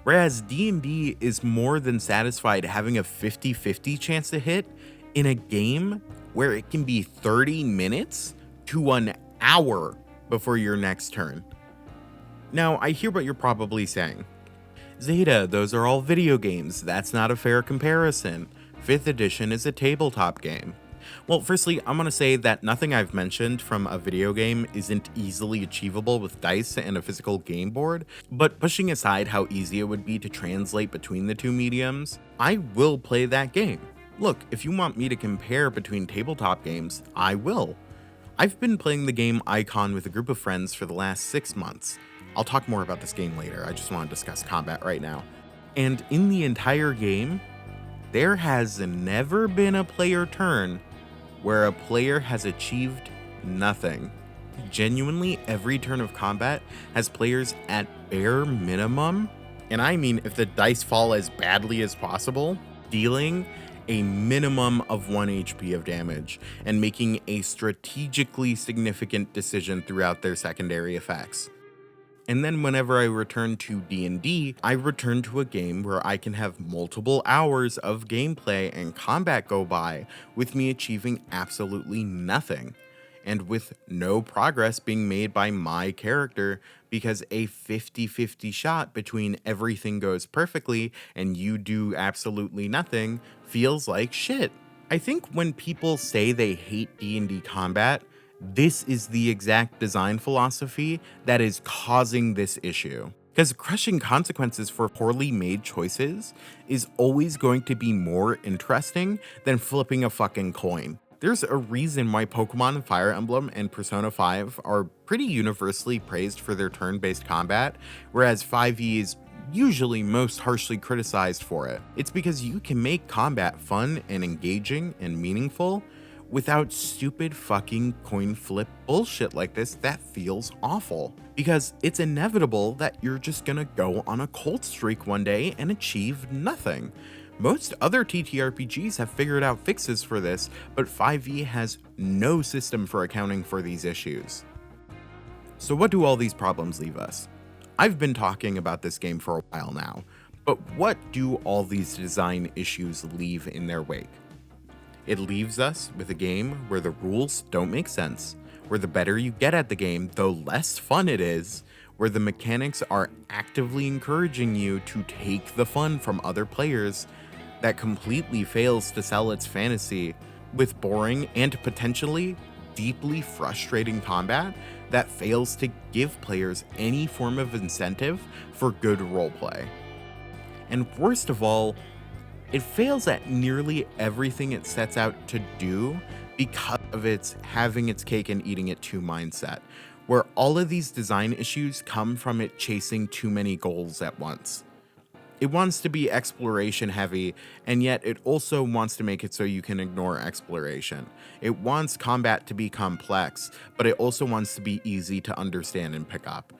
Whereas D&D is more than satisfied having a 50-50 chance to hit in a game where it can be 30 minutes to an hour before your next turn. Now, I hear what you're probably saying. Zeta, those are all video games. That's not a fair comparison. 5th edition is a tabletop game. Well, firstly, I'm going to say that nothing I've mentioned from a video game isn't easily achievable with dice and a physical game board, but pushing aside how easy it would be to translate between the two mediums, I will play that game. Look, if you want me to compare between tabletop games, I will. I've been playing the game Icon with a group of friends for the last 6 months. I'll talk more about this game later, I just want to discuss combat right now. And in the entire game, there has never been a player turn where a player has achieved nothing. Genuinely, every turn of combat has players at bare minimum, and I mean if the dice fall as badly as possible, dealing a minimum of 1 HP of damage and making a strategically significant decision throughout their secondary effects. And then whenever I return to D&D, I return to a game where I can have multiple hours of gameplay and combat go by with me achieving absolutely nothing, and with no progress being made by my character because a 50-50 shot between everything goes perfectly and you do absolutely nothing feels like shit. I think when people say they hate D&D combat, this is the exact design philosophy that is causing this issue. Because crushing consequences for poorly made choices is always going to be more interesting than flipping a fucking coin. There's a reason why Pokemon, Fire Emblem, and Persona 5 are pretty universally praised for their turn-based combat, whereas 5e is usually most harshly criticized for it. It's because you can make combat fun and engaging and meaningful without stupid fucking coin flip bullshit like this that feels awful. Because it's inevitable that you're just gonna go on a cold streak one day and achieve nothing. Most other TTRPGs have figured out fixes for this, but 5e has no system for accounting for these issues. So what do all these problems leave us? I've been talking about this game for a while now, but what do all these design issues leave in their wake? It leaves us with a game where the rules don't make sense, where the better you get at the game, the less fun it is, where the mechanics are actively encouraging you to take the fun from other players, that completely fails to sell its fantasy, with boring and potentially deeply frustrating combat that fails to give players any form of incentive for good roleplay. And worst of all, it fails at nearly everything it sets out to do because of its having its cake and eating it too mindset, where all of these design issues come from it chasing too many goals at once. It wants to be exploration heavy, and yet it also wants to make it so you can ignore exploration. It wants combat to be complex, but it also wants to be easy to understand and pick up.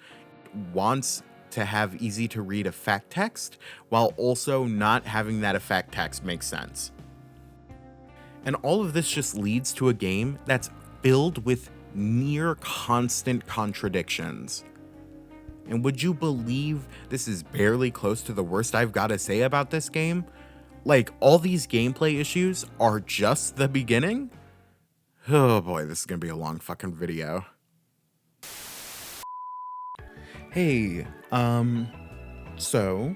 It wants to have easy to read effect text while also not having that effect text make sense. And all of this just leads to a game that's filled with near constant contradictions. And would you believe this is barely close to the worst I've got to say about this game? Like, all these gameplay issues are just the beginning? Oh boy, this is gonna be a long fucking video. Hey, so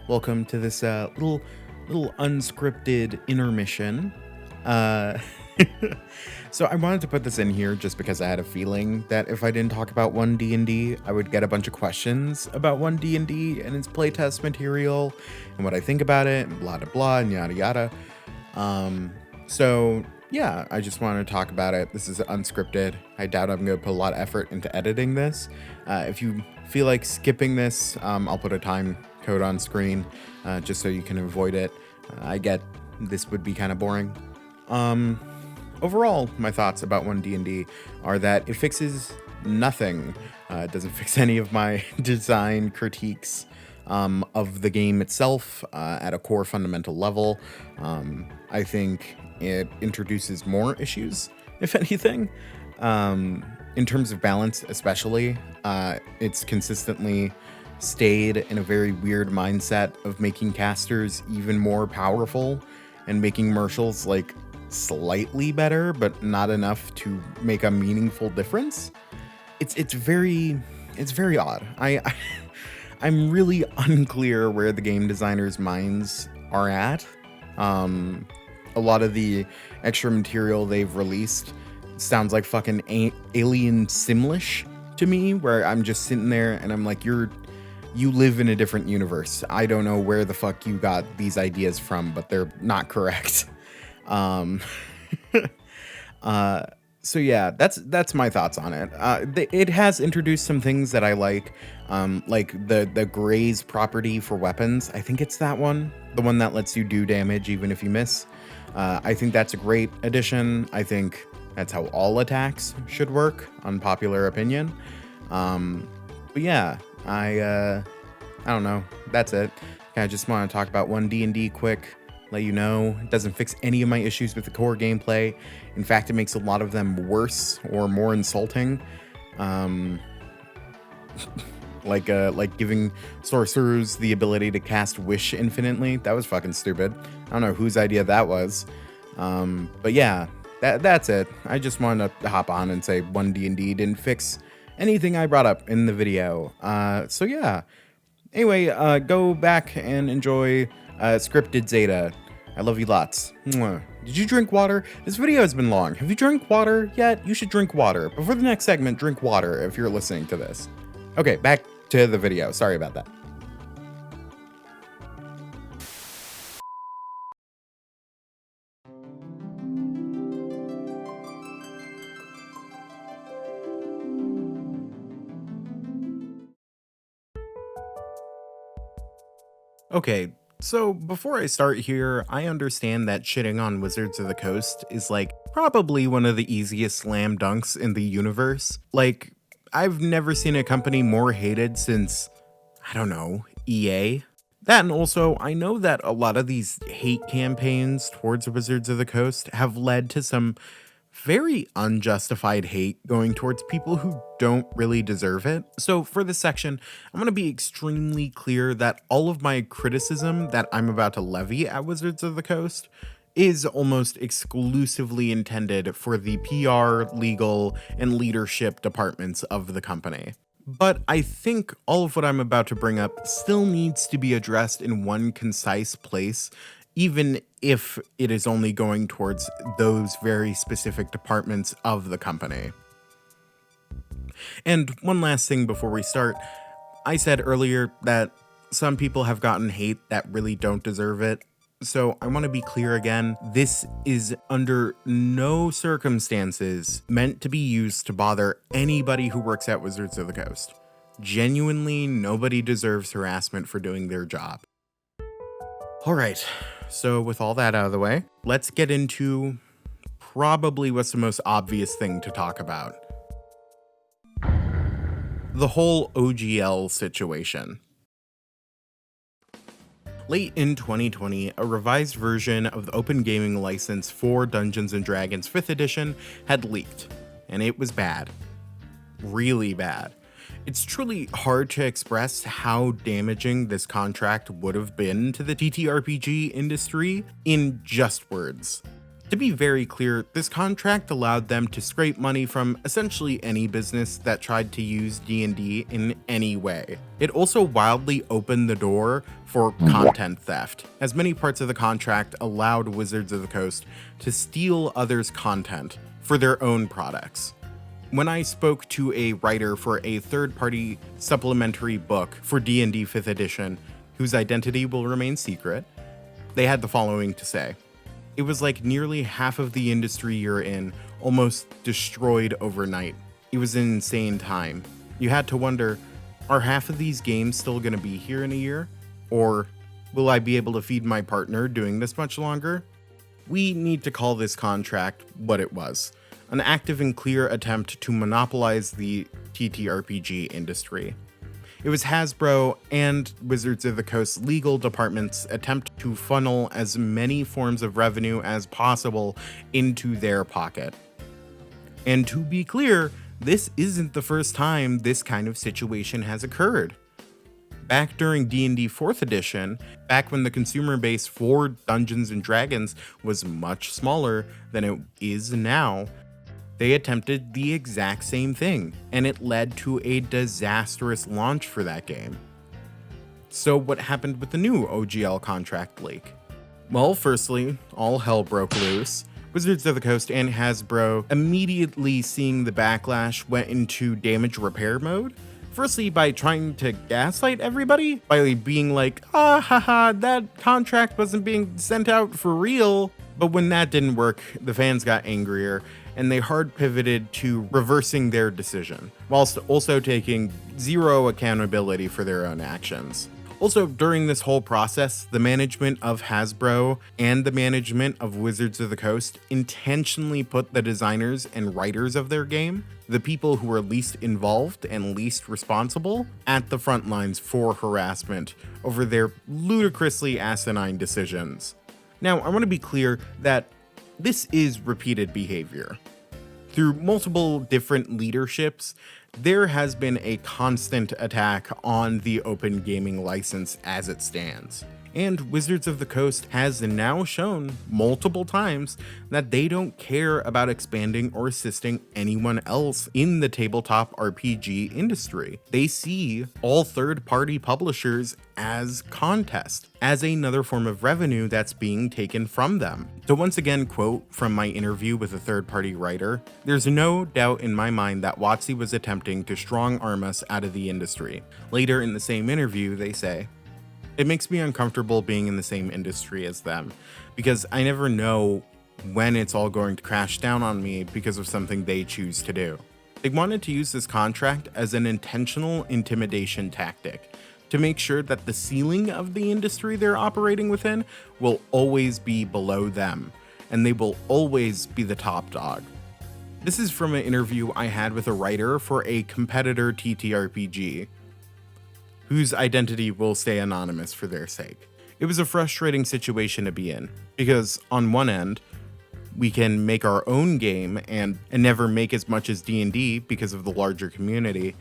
welcome to this little unscripted intermission. So I wanted to put this in here just because I had a feeling that if I didn't talk about 1D&D, I would get a bunch of questions about 1D&D and its playtest material and what I think about it and blah blah blah and yada yada. So yeah, I just wanted to talk about it. This is unscripted. I doubt I'm going to put a lot of effort into editing this. If you feel like skipping this, I'll put a time code on screen just so you can avoid it. I get this would be kind of boring. Overall, my thoughts about 1D&D are that it fixes nothing. It doesn't fix any of my design critiques of the game itself at a core fundamental level. I think it introduces more issues, if anything. In terms of balance, especially, it's consistently stayed in a very weird mindset of making casters even more powerful and making martials like slightly better, but not enough to make a meaningful difference. It's very odd. I'm really unclear where the game designers' minds are at. A lot of the extra material they've released sounds like fucking Alien Simlish to me, where I'm just sitting there and I'm like, you live in a different universe. I don't know where the fuck you got these ideas from, but they're not correct. So yeah, that's my thoughts on it. It has introduced some things that I like the graze property for weapons. I think it's that one, the one that lets you do damage even if you miss. I think that's a great addition. I think that's how all attacks should work, unpopular opinion. But yeah, I don't know. That's it. I just want to talk about 1D&D quick. Let you know, it doesn't fix any of my issues with the core gameplay. In fact, it makes a lot of them worse or more insulting. Like giving sorcerers the ability to cast Wish infinitely. That was fucking stupid. I don't know whose idea that was. But yeah, that's it. I just wanted to hop on and say 1D&D didn't fix anything I brought up in the video. So yeah. Anyway, go back and enjoy Scripted Zeta. I love you lots. Mwah. Did you drink water? This video has been long. Have you drank water yet? You should drink water. Before the next segment, drink water if you're listening to this. Okay, back to the video. Sorry about that. Okay, so before I start here, I understand that shitting on Wizards of the Coast is like probably one of the easiest slam dunks in the universe. Like, I've never seen a company more hated since, I don't know, EA. That, and also, I know that a lot of these hate campaigns towards Wizards of the Coast have led to some very unjustified hate going towards people who don't really deserve it. So for this section, I'm going to be extremely clear that all of my criticism that I'm about to levy at Wizards of the Coast is almost exclusively intended for the PR, legal, and leadership departments of the company. But I think all of what I'm about to bring up still needs to be addressed in one concise place, even if it is only going towards those very specific departments of the company. And one last thing before we start, I said earlier that some people have gotten hate that really don't deserve it. So I want to be clear again, this is under no circumstances meant to be used to bother anybody who works at Wizards of the Coast. Genuinely, nobody deserves harassment for doing their job. All right, so with all that out of the way, let's get into probably what's the most obvious thing to talk about. The whole OGL situation. Late in 2020, a revised version of the Open Gaming License for Dungeons & Dragons 5th edition had leaked, and it was bad. Really bad. It's truly hard to express how damaging this contract would have been to the TTRPG industry in just words. To be very clear, this contract allowed them to scrape money from essentially any business that tried to use D&D in any way. It also wildly opened the door for content theft, as many parts of the contract allowed Wizards of the Coast to steal others' content for their own products. When I spoke to a writer for a third-party supplementary book for D&D 5th edition, whose identity will remain secret, they had the following to say. It was like nearly half of the industry you're in almost destroyed overnight. It was an insane time. You had to wonder, are half of these games still going to be here in a year? Or will I be able to feed my partner doing this much longer? We need to call this contract what it was, an active and clear attempt to monopolize the TTRPG industry. It was Hasbro and Wizards of the Coast's legal department's attempt to funnel as many forms of revenue as possible into their pocket. And to be clear, this isn't the first time this kind of situation has occurred. Back during D&D 4th edition, back when the consumer base for Dungeons & Dragons was much smaller than it is now, they attempted the exact same thing, and it led to a disastrous launch for that game. So what happened with the new OGL contract leak? Well, firstly, all hell broke loose. Wizards of the Coast and Hasbro, immediately seeing the backlash, went into damage repair mode. Firstly, by trying to gaslight everybody, by being like, that contract wasn't being sent out for real. But when that didn't work, the fans got angrier, and they hard pivoted to reversing their decision, whilst also taking zero accountability for their own actions. Also, during this whole process, the management of Hasbro and the management of Wizards of the Coast intentionally put the designers and writers of their game, the people who were least involved and least responsible, at the front lines for harassment over their ludicrously asinine decisions. Now, I want to be clear that this is repeated behavior. Through multiple different leaderships, there has been a constant attack on the open gaming license as it stands. And Wizards of the Coast has now shown multiple times that they don't care about expanding or assisting anyone else in the tabletop RPG industry. They see all third-party publishers as contest, as another form of revenue that's being taken from them. To once again quote from my interview with a third-party writer, "There's no doubt in my mind that WotC was attempting to strong-arm us out of the industry." Later in the same interview, they say, "It makes me uncomfortable being in the same industry as them, because I never know when it's all going to crash down on me because of something they choose to do." They wanted to use this contract as an intentional intimidation tactic to make sure that the ceiling of the industry they're operating within will always be below them, and they will always be the top dog. This is from an interview I had with a writer for a competitor TTRPG, whose identity will stay anonymous for their sake. It was a frustrating situation to be in, because on one end, we can make our own game and never make as much as D&D because of the larger community,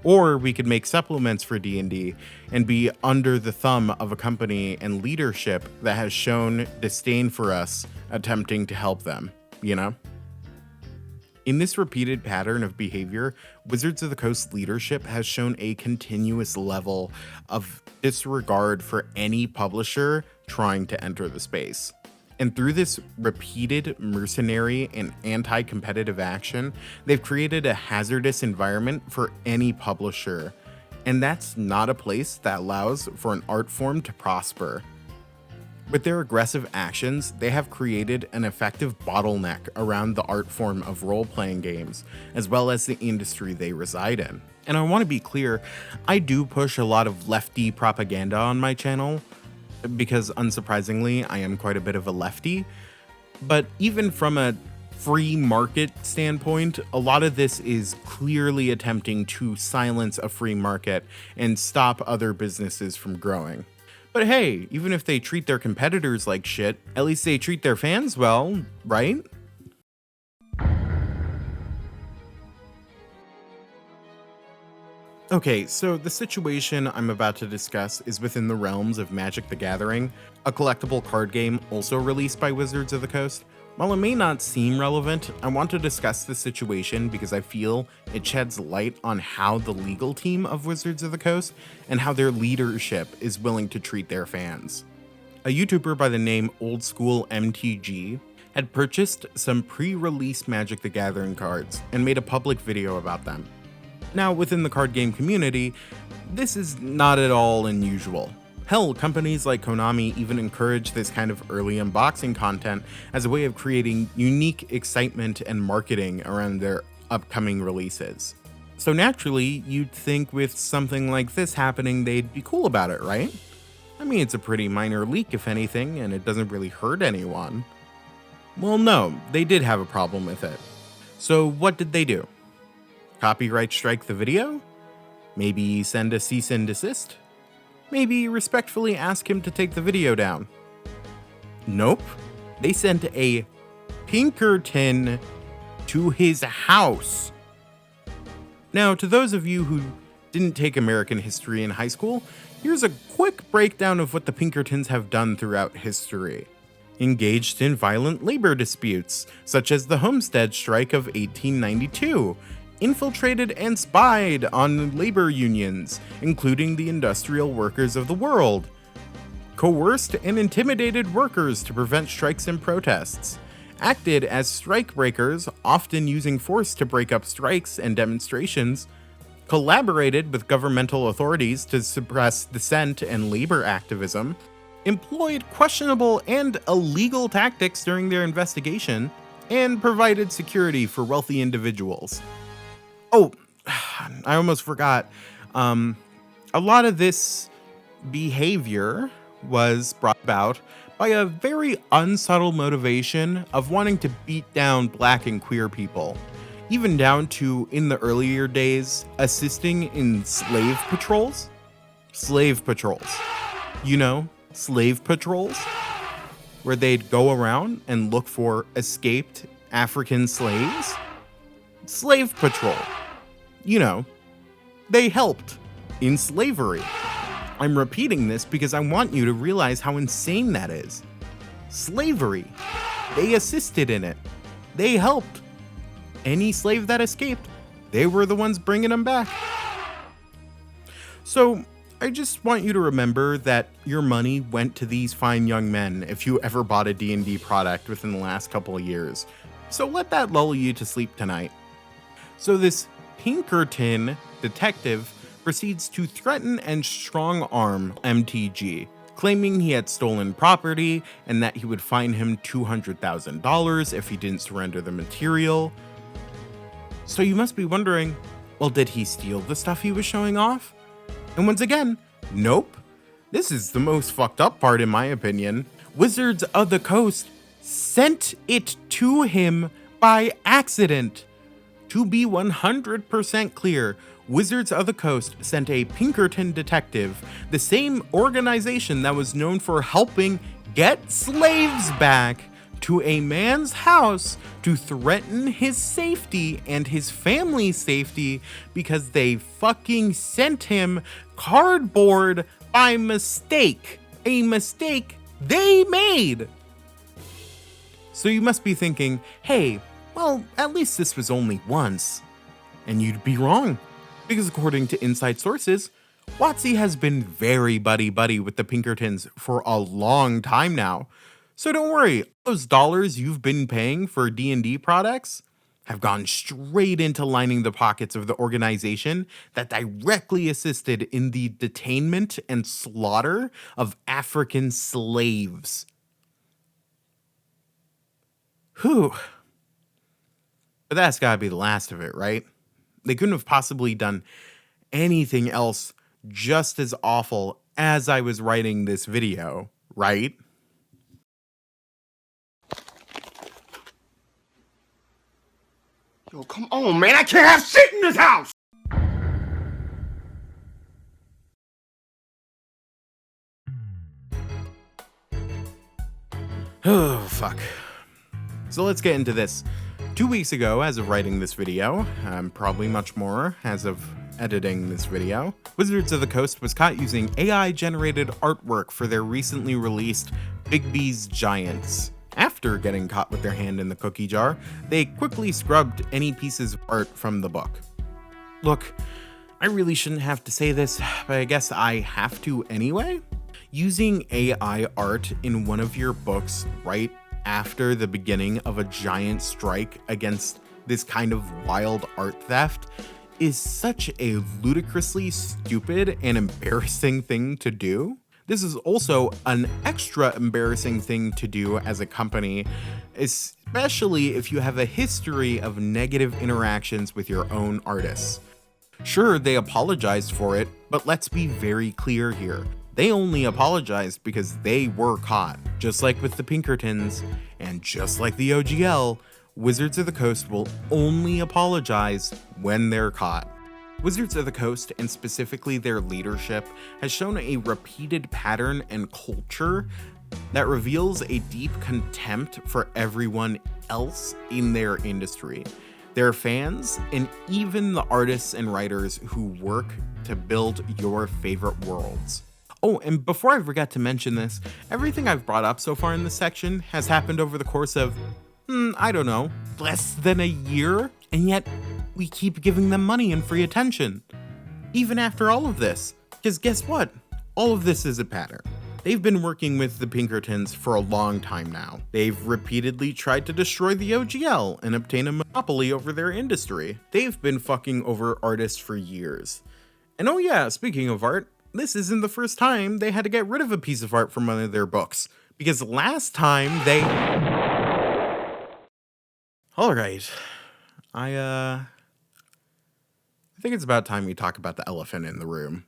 or we could make supplements for D&D and be under the thumb of a company and leadership that has shown disdain for us attempting to help them, you know? In this repeated pattern of behavior, Wizards of the Coast leadership has shown a continuous level of disregard for any publisher trying to enter the space. And through this repeated mercenary and anti-competitive action, they've created a hazardous environment for any publisher. And that's not a place that allows for an art form to prosper. With their aggressive actions, they have created an effective bottleneck around the art form of role-playing games, as well as the industry they reside in. And I want to be clear, I do push a lot of lefty propaganda on my channel, because unsurprisingly, I am quite a bit of a lefty. But even from a free market standpoint, a lot of this is clearly attempting to silence a free market and stop other businesses from growing. But hey, even if they treat their competitors like shit, at least they treat their fans well, right? Okay, so the situation I'm about to discuss is within the realms of Magic the Gathering, a collectible card game also released by Wizards of the Coast. While it may not seem relevant, I want to discuss the situation because I feel it sheds light on how the legal team of Wizards of the Coast and how their leadership is willing to treat their fans. A YouTuber by the name Old School MTG had purchased some pre-release Magic the Gathering cards and made a public video about them. Now, within the card game community, this is not at all unusual. Hell, companies like Konami even encourage this kind of early unboxing content as a way of creating unique excitement and marketing around their upcoming releases. So naturally, you'd think with something like this happening, they'd be cool about it, right? I mean, it's a pretty minor leak if anything, and it doesn't really hurt anyone. Well, no, they did have a problem with it. So what did they do? Copyright strike the video? Maybe send a cease and desist? Maybe respectfully ask him to take the video down? Nope. They sent a Pinkerton to his house. Now, to those of you who didn't take American history in high school, here's a quick breakdown of what the Pinkertons have done throughout history. Engaged in violent labor disputes, such as the Homestead Strike of 1892, infiltrated and spied on labor unions, including the industrial workers of the world, coerced and intimidated workers to prevent strikes and protests, acted as strike breakers, often using force to break up strikes and demonstrations, collaborated with governmental authorities to suppress dissent and labor activism, employed questionable and illegal tactics during their investigation, and provided security for wealthy individuals. Oh, I almost forgot. A lot of this behavior was brought about by a very unsubtle motivation of wanting to beat down Black and queer people, even down to, in the earlier days, assisting in slave patrols. Slave patrols. You know, slave patrols, where they'd go around and look for escaped African slaves. Slave patrol. You know, they helped in slavery. I'm repeating this because I want you to realize how insane that is. Slavery. They assisted in it. They helped. Any slave that escaped, they were the ones bringing them back. So, I just want you to remember that your money went to these fine young men if you ever bought a D&D product within the last couple of years. So let that lull you to sleep tonight. So this Pinkerton detective proceeds to threaten and strong-arm MTG, claiming he had stolen property and that he would fine him $200,000 if he didn't surrender the material. So you must be wondering, well, did he steal the stuff he was showing off? And once again, nope. This is the most fucked up part in my opinion. Wizards of the Coast sent it to him by accident. To be 100% clear, Wizards of the Coast sent a Pinkerton detective, the same organization that was known for helping get slaves back, to a man's house to threaten his safety and his family's safety because they fucking sent him cardboard by mistake. A mistake they made. So you must be thinking, hey, well, at least this was only once. And you'd be wrong, because according to inside sources, WotC has been very buddy-buddy with the Pinkertons for a long time now. So don't worry, those dollars you've been paying for D&D products have gone straight into lining the pockets of the organization that directly assisted in the detainment and slaughter of African slaves. Whew. But that's gotta be the last of it, right? They couldn't have possibly done anything else just as awful as I was writing this video, right? Yo, come on, man. I can't have shit in this house! Oh, fuck. So let's get into this. 2 weeks ago, as of writing this video, probably much more as of editing this video, Wizards of the Coast was caught using AI-generated artwork for their recently released Bigby's Giants. After getting caught with their hand in the cookie jar, they quickly scrubbed any pieces of art from the book. Look, I really shouldn't have to say this, but I guess I have to anyway. Using AI art in one of your books right after the beginning of a giant strike against this kind of wild art theft is such a ludicrously stupid and embarrassing thing to do This is also an extra embarrassing thing to do as a company, especially if you have a history of negative interactions with your own artists. Sure, they apologized for it, but let's be very clear here. They only apologized because they were caught. Just like with the Pinkertons, and just like the OGL, Wizards of the Coast will only apologize when they're caught. Wizards of the Coast, and specifically their leadership, has shown a repeated pattern and culture that reveals a deep contempt for everyone else in their industry, their fans, and even the artists and writers who work to build your favorite worlds. Oh, and before I forget to mention this, everything I've brought up so far in this section has happened over the course of, I don't know, less than a year, and yet we keep giving them money and free attention. Even after all of this. Because guess what? All of this is a pattern. They've been working with the Pinkertons for a long time now. They've repeatedly tried to destroy the OGL and obtain a monopoly over their industry. They've been fucking over artists for years. And oh yeah, speaking of art, this isn't the first time they had to get rid of a piece of art from one of their books. Because last time they... Alright. I think it's about time we talk about the elephant in the room.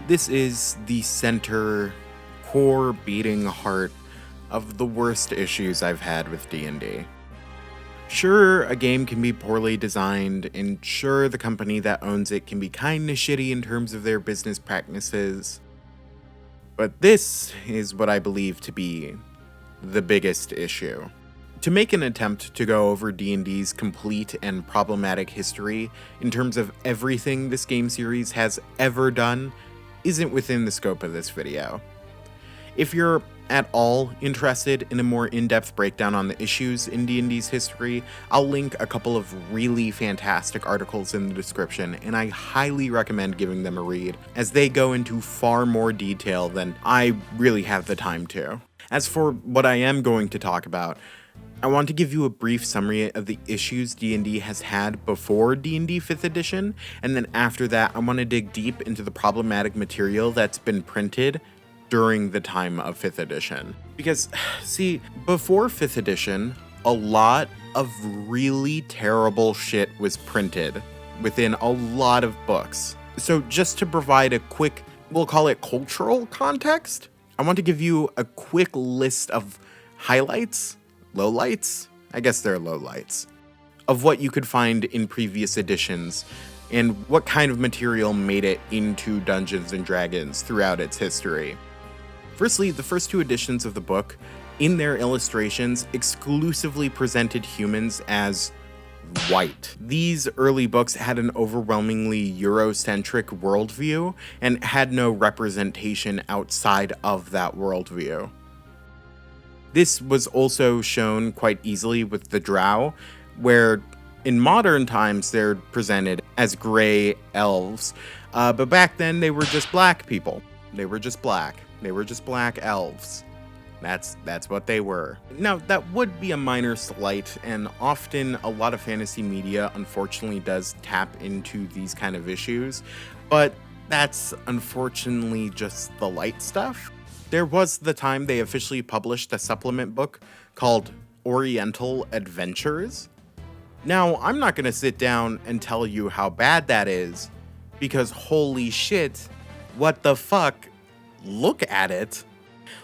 This is the center, core beating heart of the worst issues I've had with D&D. Sure, a game can be poorly designed, and sure, the company that owns it can be kinda shitty in terms of their business practices. But this is what I believe to be the biggest issue. To make an attempt to go over D&D's complete and problematic history in terms of everything this game series has ever done isn't within the scope of this video. If you're at all interested in a more in-depth breakdown on the issues in D&D's history, I'll link a couple of really fantastic articles in the description, and I highly recommend giving them a read, as they go into far more detail than I really have the time to. As for what I am going to talk about, I want to give you a brief summary of the issues D&D has had before D&D 5th edition, and then after that I want to dig deep into the problematic material that's been printed during the time of 5th edition. Because, see, before 5th edition, a lot of really terrible shit was printed within a lot of books. So just to provide a quick, we'll call it cultural context, I want to give you a quick list of highlights, lowlights, I guess they're lowlights, of what you could find in previous editions and what kind of material made it into Dungeons & Dragons throughout its history. Firstly, the first two editions of the book, in their illustrations, exclusively presented humans as white. These early books had an overwhelmingly Eurocentric worldview and had no representation outside of that worldview. This was also shown quite easily with the Drow, where in modern times they're presented as gray elves, but back then they were just black people. They were just black. They were just black elves. That's what they were. Now, that would be a minor slight, and often a lot of fantasy media unfortunately does tap into these kind of issues, but that's unfortunately just the light stuff. There was the time they officially published a supplement book called Oriental Adventures. Now, I'm not gonna sit down and tell you how bad that is, because holy shit, what the fuck? Look at it.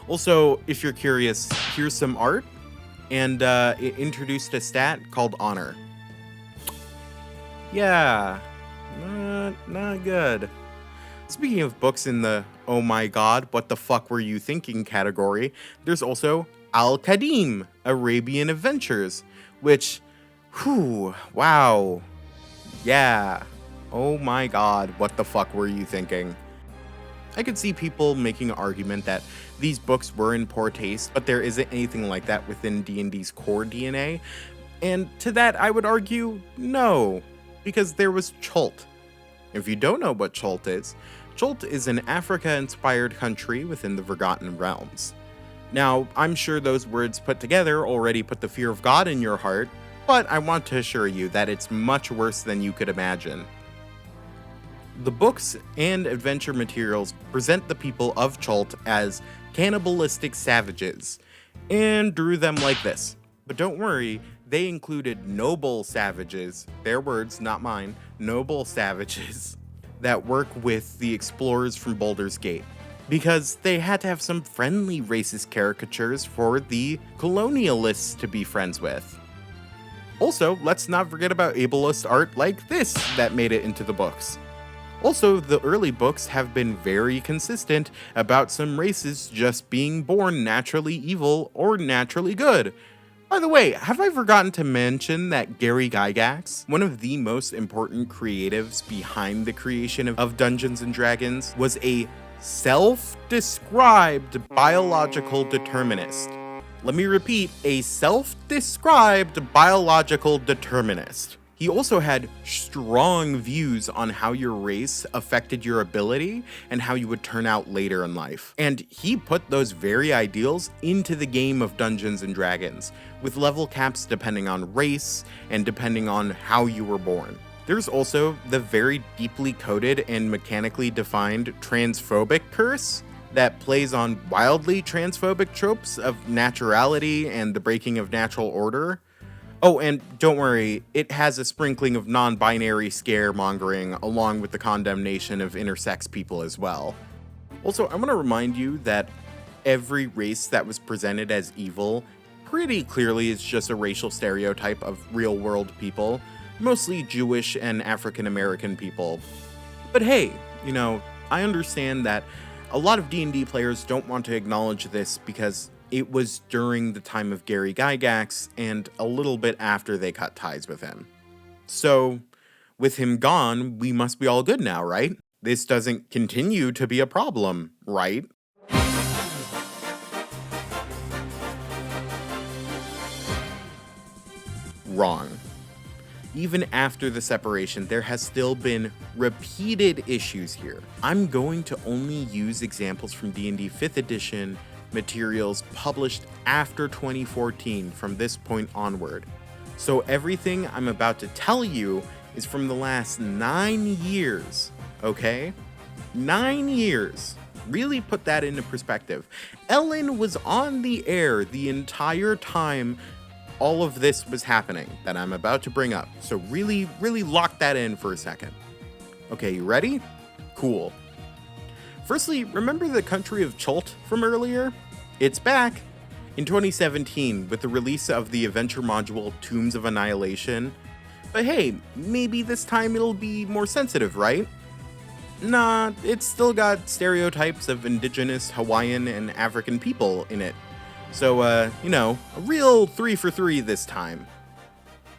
Also, if you're curious, here's some art, and it introduced a stat called honor. Yeah, not good. Speaking of books in the oh my god, what the fuck were you thinking category, there's also Al-Qadim, Arabian Adventures, which, whew, wow, yeah, oh my god, what the fuck were you thinking? I could see people making an argument that these books were in poor taste, but there isn't anything like that within D&D's core DNA, and to that I would argue, no, because there was Chult. If you don't know what Chult is an Africa-inspired country within the Forgotten Realms. Now, I'm sure those words put together already put the fear of God in your heart, but I want to assure you that it's much worse than you could imagine. The books and adventure materials present the people of Chult as cannibalistic savages, and drew them like this. But don't worry, they included noble savages, their words, not mine, noble savages, that work with the explorers from Baldur's Gate, because they had to have some friendly racist caricatures for the colonialists to be friends with. Also, let's not forget about ableist art like this that made it into the books. Also, the early books have been very consistent about some races just being born naturally evil or naturally good. By the way, have I forgotten to mention that Gary Gygax, one of the most important creatives behind the creation of Dungeons & Dragons, was a self-described biological determinist. Let me repeat, a self-described biological determinist. He also had strong views on how your race affected your ability and how you would turn out later in life. And he put those very ideals into the game of Dungeons & Dragons, with level caps depending on race and depending on how you were born. There's also the very deeply coded and mechanically defined transphobic curse that plays on wildly transphobic tropes of naturality and the breaking of natural order. Oh, and don't worry, it has a sprinkling of non-binary scaremongering along with the condemnation of intersex people as well. Also, I want to remind you that every race that was presented as evil pretty clearly is just a racial stereotype of real-world people, mostly Jewish and African American people. But hey, I understand that a lot of D&D players don't want to acknowledge this because it was during the time of Gary Gygax and a little bit after they cut ties with him. So, with him gone, we must be all good now, right? This doesn't continue to be a problem, right? Wrong. Even after the separation, there has still been repeated issues here. I'm going to only use examples from D&D 5th edition materials published after 2014 from this point onward. So everything I'm about to tell you is from the last 9 years, okay? 9 years. Really put that into perspective. Ellen was on the air the entire time all of this was happening that I'm about to bring up. So really lock that in for a second. Okay, you ready? Cool. Firstly, remember the country of Chult from earlier? It's back! In 2017, with the release of the adventure module Tombs of Annihilation. But hey, maybe this time it'll be more sensitive, right? Nah, it's still got stereotypes of indigenous Hawaiian and African people in it. So, a real 3 for 3 this time.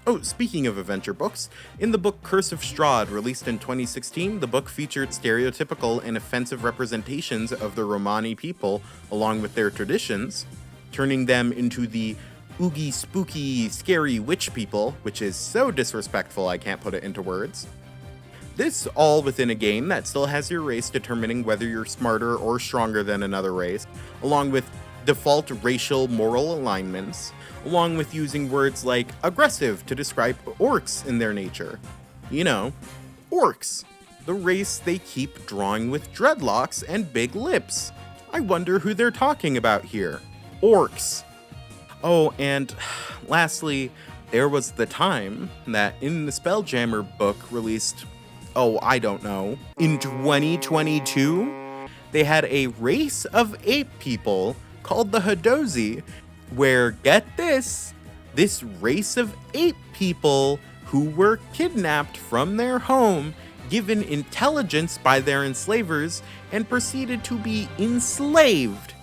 Oh, speaking of adventure books, in the book Curse of Strahd, released in 2016, the book featured stereotypical and offensive representations of the Romani people, along with their traditions, turning them into the oogie spooky scary witch people, which is so disrespectful I can't put it into words. This all within a game that still has your race determining whether you're smarter or stronger than another race, along with default racial moral alignments, along with using words like aggressive to describe orcs in their nature. Orcs, the race they keep drawing with dreadlocks and big lips. I wonder who they're talking about here. Orcs. Oh, and lastly, there was the time that in the Spelljammer book released, in 2022, they had a race of ape people called the Hadozi, where, get this race of ape people who were kidnapped from their home, given intelligence by their enslavers, and proceeded to be enslaved.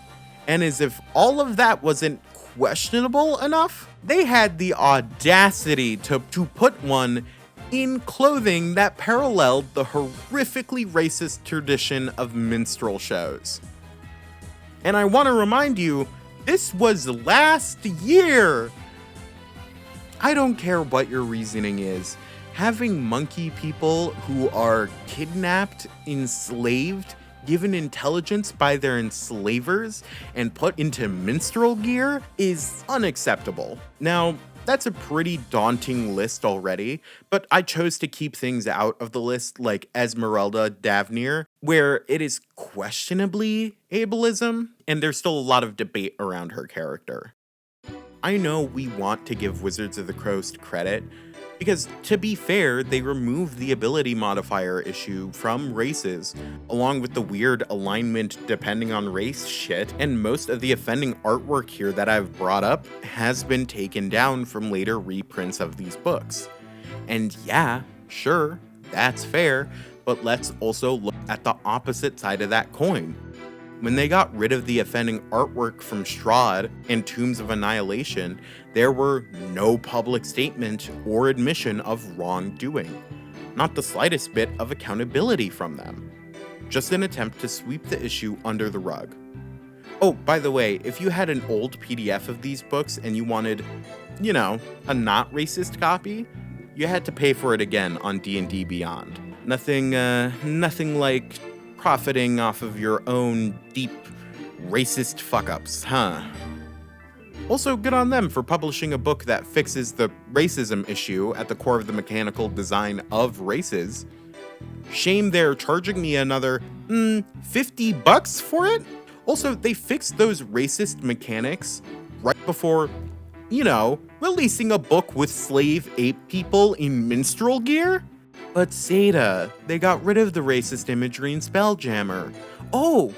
And as if all of that wasn't questionable enough, they had the audacity to put one in clothing that paralleled the horrifically racist tradition of minstrel shows. And I want to remind you, this was last year. I don't care what your reasoning is. Having monkey people who are kidnapped, enslaved, given intelligence by their enslavers, and put into minstrel gear is unacceptable. Now, that's a pretty daunting list already, but I chose to keep things out of the list like Esmeralda Davnir, where it is questionably ableism, and there's still a lot of debate around her character. I know we want to give Wizards of the Coast credit, because to be fair, they removed the ability modifier issue from races, along with the weird alignment depending on race shit, and most of the offending artwork here that I've brought up has been taken down from later reprints of these books. And yeah, sure, that's fair, but let's also look at the opposite side of that coin. When they got rid of the offending artwork from Strahd and Tombs of Annihilation, there were no public statement or admission of wrongdoing. Not the slightest bit of accountability from them. Just an attempt to sweep the issue under the rug. Oh, by the way, if you had an old PDF of these books and you wanted, a not racist copy, you had to pay for it again on D&D Beyond. Nothing like profiting off of your own deep racist fuck-ups, huh? Also, good on them for publishing a book that fixes the racism issue at the core of the mechanical design of races. Shame they're charging me another, $50 for it? Also, they fixed those racist mechanics right before, releasing a book with slave ape people in minstrel gear? But Seda, they got rid of the racist imagery in Spelljammer. Oh,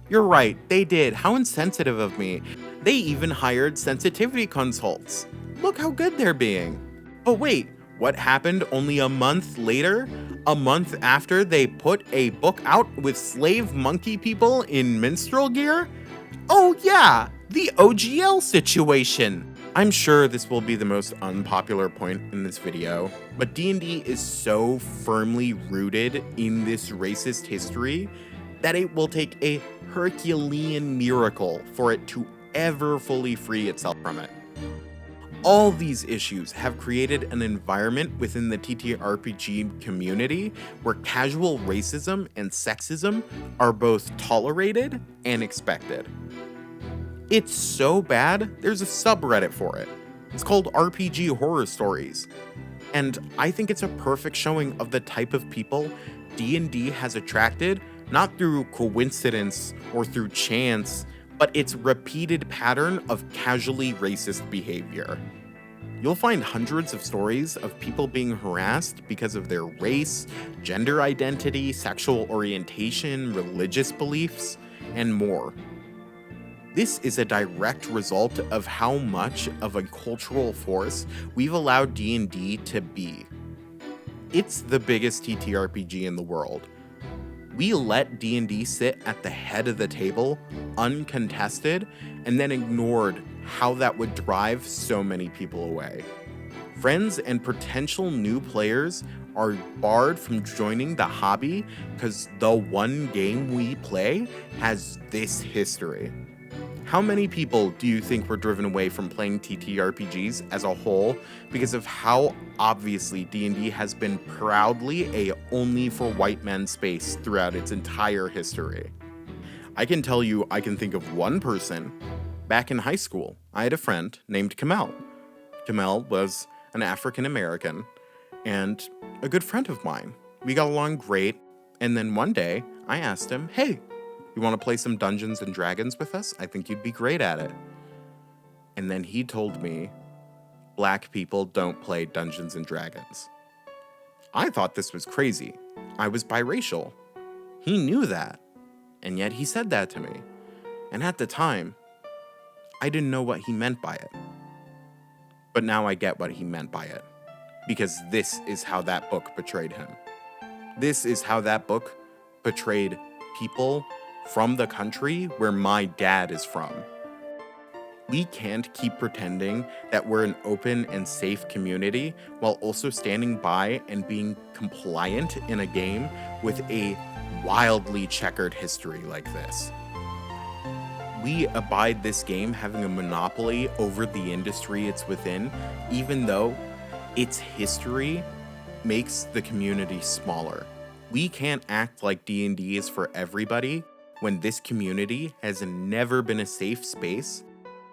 you're right, they did. How insensitive of me. They even hired sensitivity consults. Look how good they're being. But wait, what happened only a month later? A month after they put a book out with slave monkey people in minstrel gear? Oh yeah, the OGL situation. I'm sure this will be the most unpopular point in this video, but D&D is so firmly rooted in this racist history that it will take a Herculean miracle for it to ever fully free itself from it. All these issues have created an environment within the TTRPG community where casual racism and sexism are both tolerated and expected. It's so bad, there's a subreddit for it. It's called RPG Horror Stories. And I think it's a perfect showing of the type of people D&D has attracted, not through coincidence or through chance, but its repeated pattern of casually racist behavior. You'll find hundreds of stories of people being harassed because of their race, gender identity, sexual orientation, religious beliefs, and more. This is a direct result of how much of a cultural force we've allowed D&D to be. It's the biggest TTRPG in the world. We let D&D sit at the head of the table, uncontested, and then ignored how that would drive so many people away. Friends and potential new players are barred from joining the hobby because the one game we play has this history. How many people do you think were driven away from playing TTRPGs as a whole because of how obviously D&D has been proudly a only for white men space throughout its entire history? I can tell you I can think of one person. Back in high school, I had a friend named Kamel. Kamel was an African American and a good friend of mine. We got along great, and then one day I asked him, "Hey, you want to play some Dungeons and Dragons with us? I think you'd be great at it." And then he told me, black people don't play Dungeons and Dragons. I thought this was crazy. I was biracial. He knew that. And yet he said that to me. And at the time, I didn't know what he meant by it. But now I get what he meant by it. Because this is how that book betrayed him. This is how that book betrayed people from the country where my dad is from. We can't keep pretending that we're an open and safe community while also standing by and being compliant in a game with a wildly checkered history like this. We abide this game having a monopoly over the industry it's within, even though its history makes the community smaller. We can't act like D&D is for everybody when this community has never been a safe space,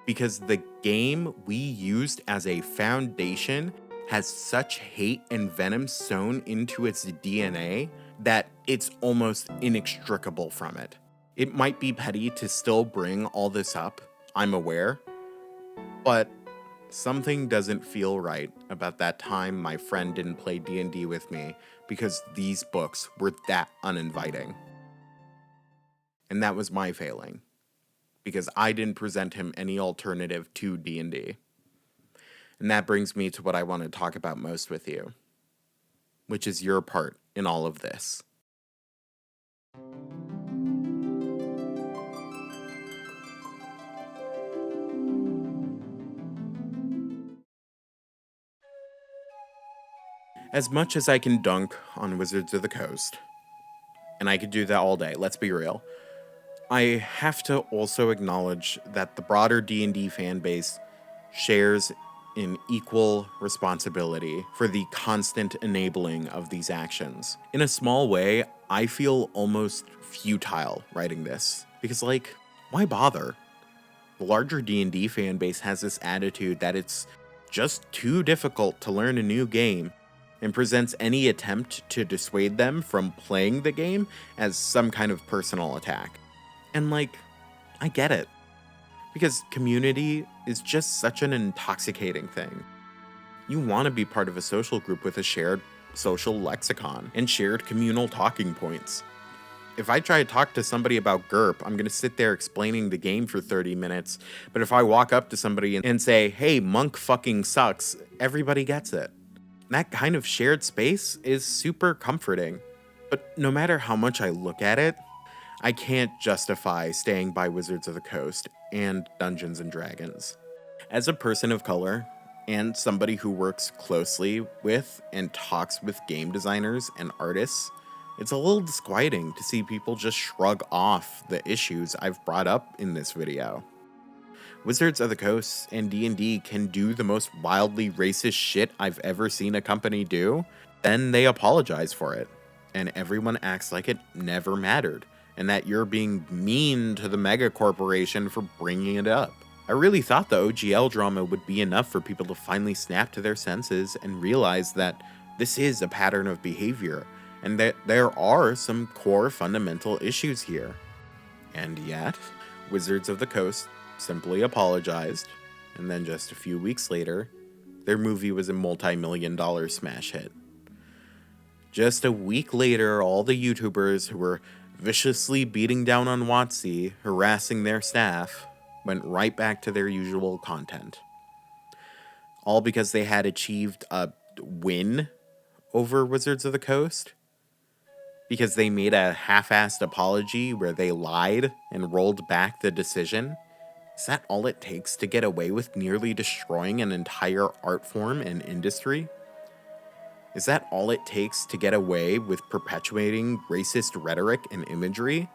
because the game we used as a foundation has such hate and venom sewn into its DNA that it's almost inextricable from it. It might be petty to still bring all this up, I'm aware, but something doesn't feel right about that time my friend didn't play D&D with me because these books were that uninviting. And that was my failing, because I didn't present him any alternative to D&D. And that brings me to what I want to talk about most with you, which is your part in all of this. As much as I can dunk on Wizards of the Coast, and I could do that all day, let's be real, I have to also acknowledge that the broader D&D fan base shares an equal responsibility for the constant enabling of these actions. In a small way, I feel almost futile writing this, because why bother? The larger D&D fan base has this attitude that it's just too difficult to learn a new game, and presents any attempt to dissuade them from playing the game as some kind of personal attack. And I get it, because community is just such an intoxicating thing. You want to be part of a social group with a shared social lexicon and shared communal talking points. If I try to talk to somebody about GURP, I'm going to sit there explaining the game for 30 minutes, but if I walk up to somebody and say, hey, monk fucking sucks, everybody gets it. That kind of shared space is super comforting. But no matter how much I look at it, I can't justify staying by Wizards of the Coast and Dungeons and Dragons. As a person of color, and somebody who works closely with and talks with game designers and artists, it's a little disquieting to see people just shrug off the issues I've brought up in this video. Wizards of the Coast and D&D can do the most wildly racist shit I've ever seen a company do, then they apologize for it, and everyone acts like it never mattered, and that you're being mean to the mega corporation for bringing it up. I really thought the OGL drama would be enough for people to finally snap to their senses and realize that this is a pattern of behavior, and that there are some core fundamental issues here. And yet, Wizards of the Coast simply apologized, and then just a few weeks later, their movie was a multi-million-dollar smash hit. Just a week later, all the YouTubers who were viciously beating down on WotC, harassing their staff, went right back to their usual content. All because they had achieved a win over Wizards of the Coast? Because they made a half-assed apology where they lied and rolled back the decision? Is that all it takes to get away with nearly destroying an entire art form and industry? Is that all it takes to get away with perpetuating racist rhetoric and imagery?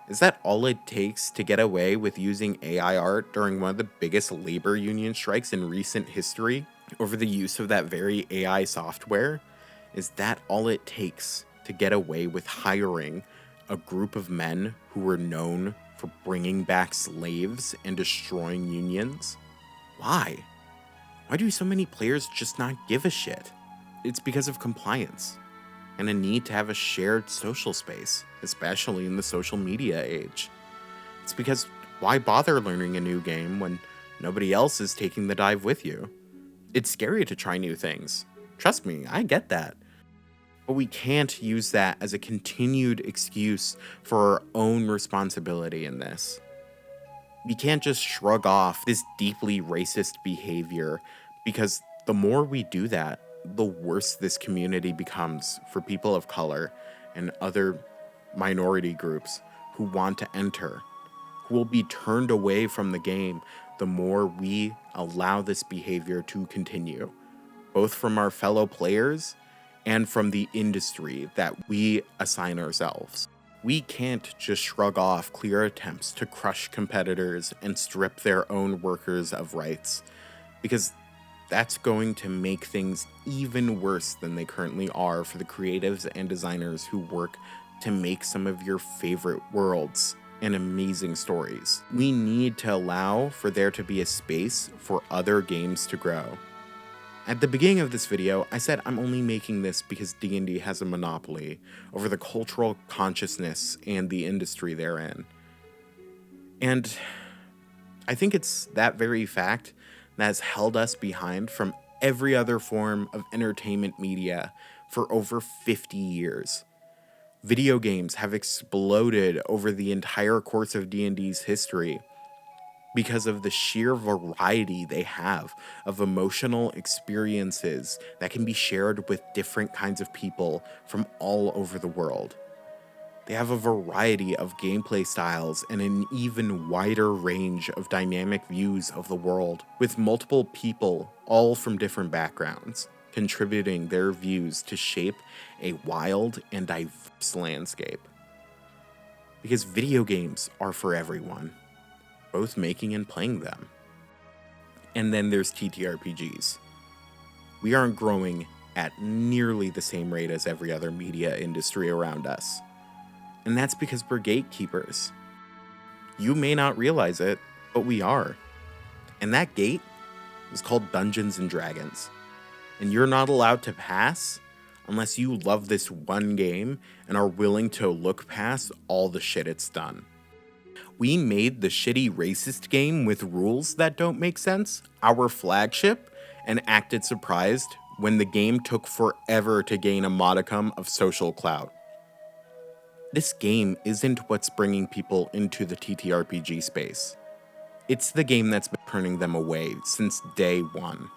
Is that all it takes to get away with using AI art during one of the biggest labor union strikes in recent history over the use of that very AI software? Is that all it takes to get away with hiring a group of men who were known for bringing back slaves and destroying unions? Why? Why do so many players just not give a shit? It's because of compliance and a need to have a shared social space, especially in the social media age. It's because why bother learning a new game when nobody else is taking the dive with you? It's scary to try new things. Trust me, I get that. But we can't use that as a continued excuse for our own responsibility in this. We can't just shrug off this deeply racist behavior, because the more we do that, the worse this community becomes for people of color and other minority groups who want to enter, who will be turned away from the game the more we allow this behavior to continue, both from our fellow players and from the industry that we assign ourselves. We can't just shrug off clear attempts to crush competitors and strip their own workers of rights, because that's going to make things even worse than they currently are for the creatives and designers who work to make some of your favorite worlds and amazing stories. We need to allow for there to be a space for other games to grow. At the beginning of this video, I said I'm only making this because D&D has a monopoly over the cultural consciousness and the industry therein. And I think it's that very fact that has held us behind from every other form of entertainment media for over 50 years. Video games have exploded over the entire course of D&D's history because of the sheer variety they have of emotional experiences that can be shared with different kinds of people from all over the world. They have a variety of gameplay styles and an even wider range of dynamic views of the world, with multiple people, all from different backgrounds, contributing their views to shape a wild and diverse landscape. Because video games are for everyone, both making and playing them. And then there's TTRPGs. We aren't growing at nearly the same rate as every other media industry around us. And that's because we're gatekeepers. You may not realize it, but we are. And that gate is called Dungeons and Dragons. And you're not allowed to pass unless you love this one game and are willing to look past all the shit it's done. We made the shitty racist game with rules that don't make sense our flagship and acted surprised when the game took forever to gain a modicum of social clout. This game isn't what's bringing people into the TTRPG space. It's the game that's been turning them away since day one.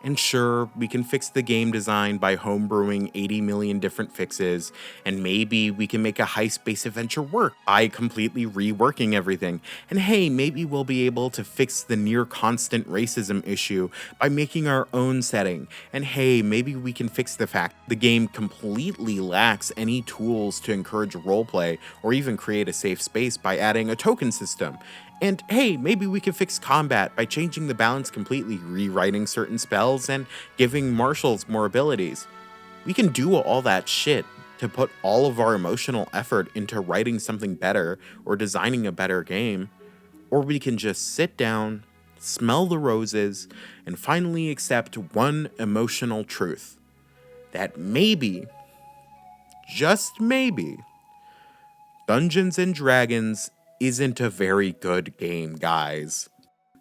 And sure, we can fix the game design by homebrewing 80 million different fixes, and maybe we can make a high-space adventure work by completely reworking everything. And hey, maybe we'll be able to fix the near-constant racism issue by making our own setting. And hey, maybe we can fix the fact the game completely lacks any tools to encourage roleplay or even create a safe space by adding a token system. And hey, maybe we can fix combat by changing the balance completely, rewriting certain spells, and giving martials more abilities. We can do all that shit to put all of our emotional effort into writing something better or designing a better game. Or we can just sit down, smell the roses, and finally accept one emotional truth. That maybe, just maybe, Dungeons and Dragons isn't a very good game, guys.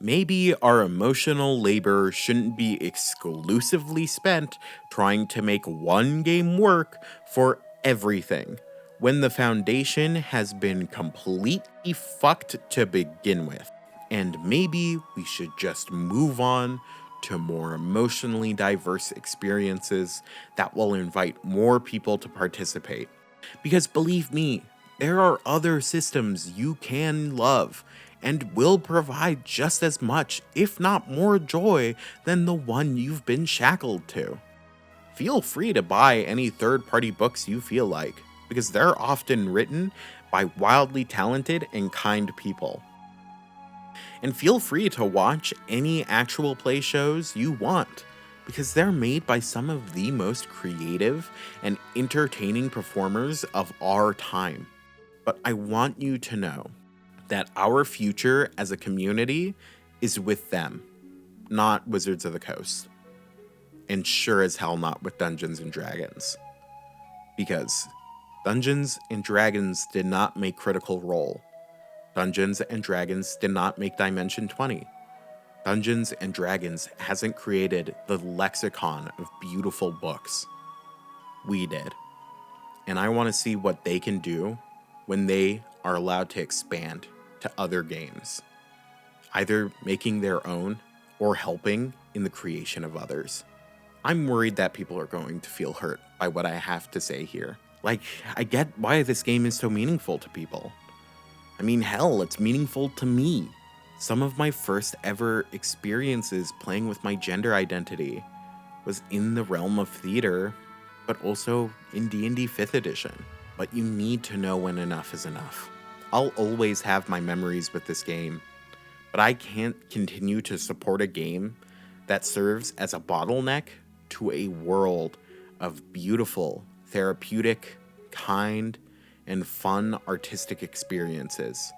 Maybe our emotional labor shouldn't be exclusively spent trying to make one game work for everything, when the foundation has been completely fucked to begin with. And maybe we should just move on to more emotionally diverse experiences that will invite more people to participate. Because believe me, there are other systems you can love and will provide just as much, if not more joy than the one you've been shackled to. Feel free to buy any third-party books you feel like, because they're often written by wildly talented and kind people. And feel free to watch any actual play shows you want, because they're made by some of the most creative and entertaining performers of our time. But I want you to know that our future as a community is with them, not Wizards of the Coast. And sure as hell not with Dungeons and Dragons. Because Dungeons and Dragons did not make Critical Role. Dungeons and Dragons did not make Dimension 20. Dungeons and Dragons hasn't created the lexicon of beautiful books. We did. And I want to see what they can do when they are allowed to expand to other games, either making their own or helping in the creation of others. I'm worried that people are going to feel hurt by what I have to say here. Like, I get why this game is so meaningful to people. I mean, hell, it's meaningful to me. Some of my first ever experiences playing with my gender identity was in the realm of theater, but also in D&D 5th edition. But you need to know when enough is enough. I'll always have my memories with this game, but I can't continue to support a game that serves as a bottleneck to a world of beautiful, therapeutic, kind, and fun artistic experiences.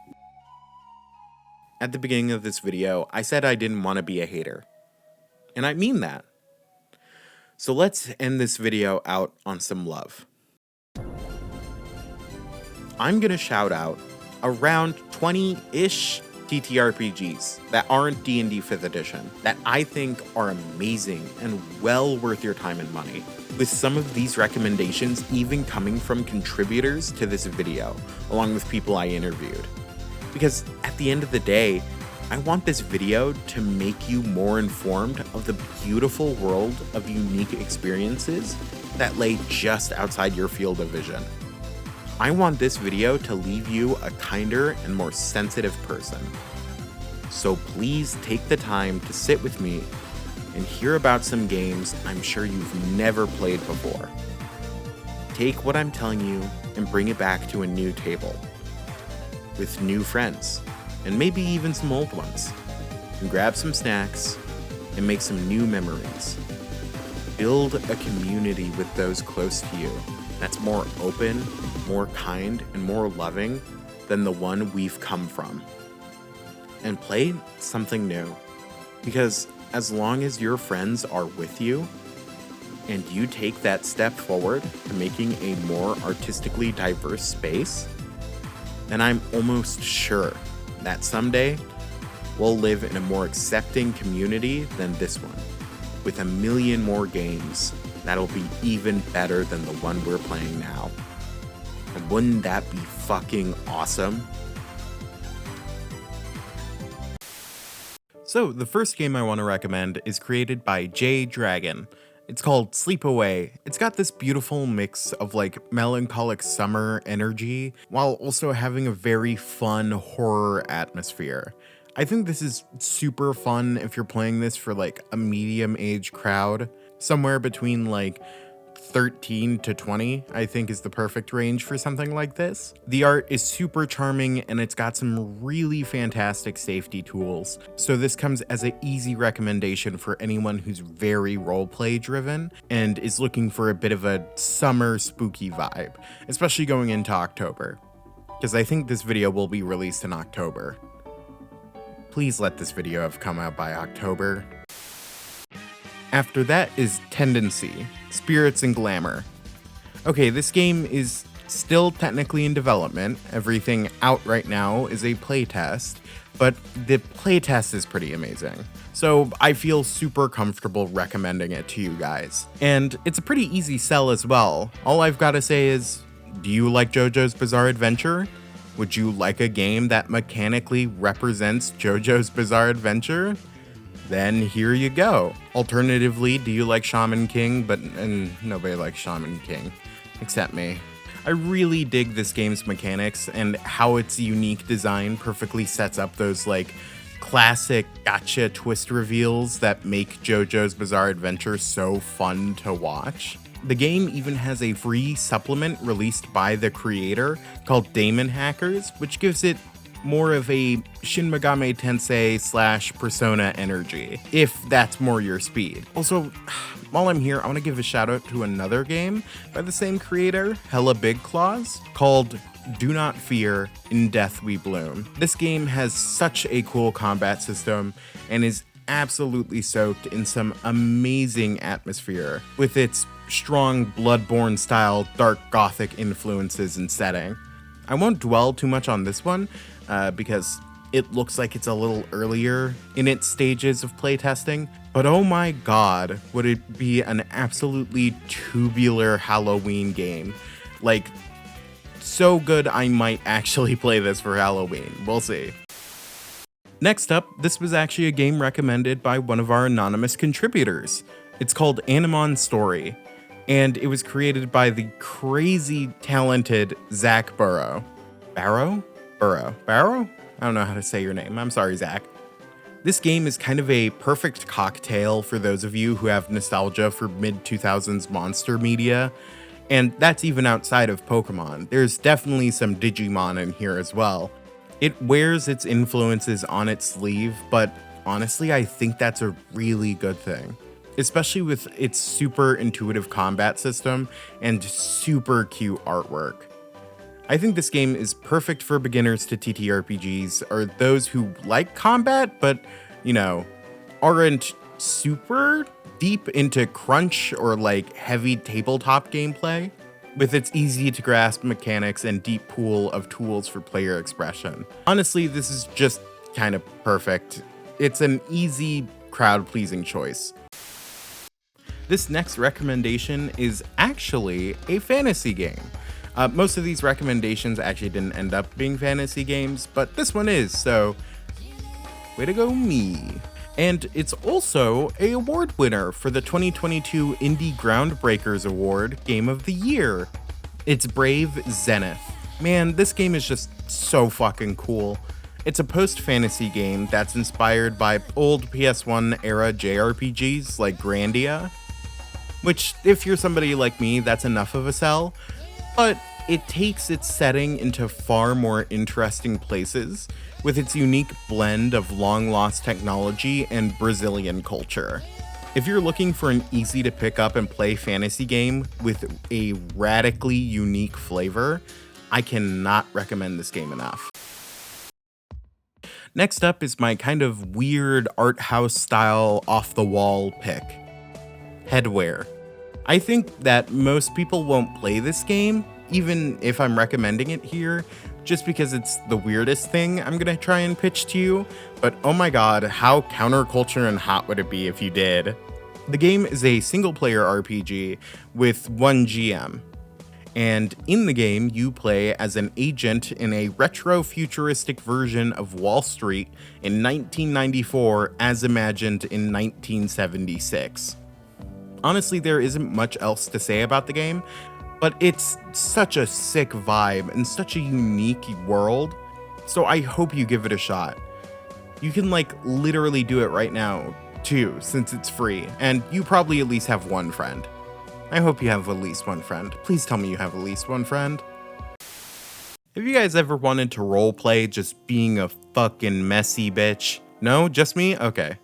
At the beginning of this video, I said I didn't want to be a hater. And I mean that. So let's end this video out on some love. I'm gonna shout out around 20-ish TTRPGs that aren't D&D 5th edition that I think are amazing and well worth your time and money, with some of these recommendations even coming from contributors to this video, along with people I interviewed. Because at the end of the day, I want this video to make you more informed of the beautiful world of unique experiences that lay just outside your field of vision. I want this video to leave you a kinder and more sensitive person. So please take the time to sit with me and hear about some games I'm sure you've never played before. Take what I'm telling you and bring it back to a new table with new friends, and maybe even some old ones, and grab some snacks and make some new memories. Build a community with those close to you that's more open, more kind, and more loving than the one we've come from. And play something new, because as long as your friends are with you and you take that step forward to making a more artistically diverse space, then I'm almost sure that someday we'll live in a more accepting community than this one, with a million more games that'll be even better than the one we're playing now. And wouldn't that be fucking awesome? So, the first game I want to recommend is created by J Dragon. It's called Sleep Away. It's got this beautiful mix of like melancholic summer energy while also having a very fun horror atmosphere. I think this is super fun if you're playing this for like a medium age crowd, somewhere between like 13 to 20, I think is the perfect range for something like this. The art is super charming and it's got some really fantastic safety tools. So this comes as an easy recommendation for anyone who's very roleplay driven and is looking for a bit of a summer spooky vibe, especially going into October, because I think this video will be released in October. Please let this video have come out by October. After that is Tendency, Spirits and Glamour. Okay, this game is still technically in development. Everything out right now is a playtest, but the playtest is pretty amazing. So I feel super comfortable recommending it to you guys. And it's a pretty easy sell as well. All I've got to say is, do you like JoJo's Bizarre Adventure? Would you like a game that mechanically represents JoJo's Bizarre Adventure? Then here you go. Alternatively, do you like Shaman King? And nobody likes Shaman King, except me. I really dig this game's mechanics and how its unique design perfectly sets up those like classic gotcha twist reveals that make JoJo's Bizarre Adventure so fun to watch. The game even has a free supplement released by the creator called Daemon Hackers, which gives it more of a Shin Megami Tensei / Persona energy, if that's more your speed. Also, while I'm here, I want to give a shout out to another game by the same creator, Hella Big Claws, called Do Not Fear, In Death We Bloom. This game has such a cool combat system and is absolutely soaked in some amazing atmosphere with its strong Bloodborne style dark gothic influences and setting. I won't dwell too much on this one because it looks like it's a little earlier in its stages of playtesting, but oh my god, would it be an absolutely tubular Halloween game. Like, so good I might actually play this for Halloween. We'll see. Next up, this was actually a game recommended by one of our anonymous contributors. It's called Animon Story, and it was created by the crazy talented Zach Burrow. Burrow? I don't know how to say your name. I'm sorry, Zach. This game is kind of a perfect cocktail for those of you who have nostalgia for mid-2000s monster media, and that's even outside of Pokemon. There's definitely some Digimon in here as well. It wears its influences on its sleeve, but honestly, I think that's a really good thing, especially with its super intuitive combat system and super cute artwork. I think this game is perfect for beginners to TTRPGs or those who like combat but, aren't super deep into crunch or like heavy tabletop gameplay, with its easy to grasp mechanics and deep pool of tools for player expression. Honestly, this is just kind of perfect. It's an easy, crowd-pleasing choice. This next recommendation is actually a fantasy game. Most of these recommendations actually didn't end up being fantasy games, but this one is, so way to go me. And it's also a award winner for the 2022 Indie Groundbreakers Award Game of the Year. It's Brave Zenith. Man, this game is just so fucking cool. It's a post-fantasy game that's inspired by old PS1 era JRPGs like Grandia, which, if you're somebody like me, that's enough of a sell, but it takes its setting into far more interesting places with its unique blend of long-lost technology and Brazilian culture. If you're looking for an easy to pick up and play fantasy game with a radically unique flavor, I cannot recommend this game enough. Next up is my kind of weird art house style off-the-wall pick, Headwear. I think that most people won't play this game, even if I'm recommending it here, just because it's the weirdest thing I'm gonna try and pitch to you, but oh my god, how counterculture and hot would it be if you did? The game is a single-player RPG with one GM, and in the game you play as an agent in a retro-futuristic version of Wall Street in 1994 as imagined in 1976. Honestly, there isn't much else to say about the game, but it's such a sick vibe and such a unique world, so I hope you give it a shot. You can literally do it right now too, since it's free, and you probably at least have one friend. I hope you have at least one friend. Please tell me you have at least one friend. Have you guys ever wanted to roleplay just being a fucking messy bitch? No? Just me? Okay.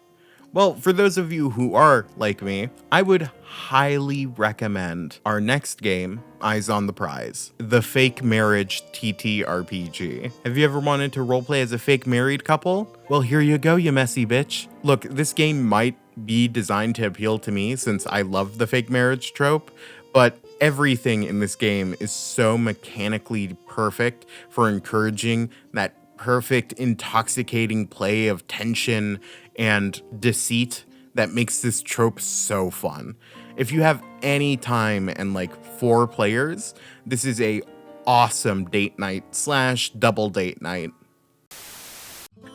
Well, for those of you who are like me, I would highly recommend our next game, Eyes on the Prize, the fake marriage TTRPG. Have you ever wanted to roleplay as a fake married couple? Well, here you go, you messy bitch. Look, this game might be designed to appeal to me since I love the fake marriage trope, but everything in this game is so mechanically perfect for encouraging that perfect, intoxicating play of tension and deceit that makes this trope so fun. If you have any time and 4 players, this is a awesome date night / double date night.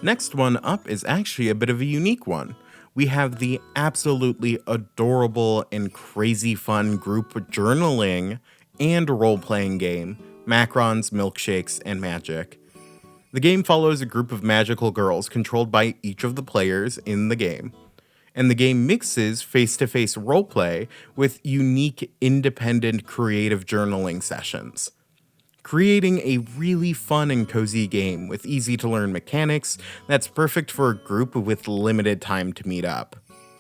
Next one up is actually a bit of a unique one. We have the absolutely adorable and crazy fun group journaling and role-playing game, Macrons, Milkshakes, and Magic. The game follows a group of magical girls controlled by each of the players in the game, and the game mixes face-to-face roleplay with unique, independent, creative journaling sessions, creating a really fun and cozy game with easy-to-learn mechanics that's perfect for a group with limited time to meet up.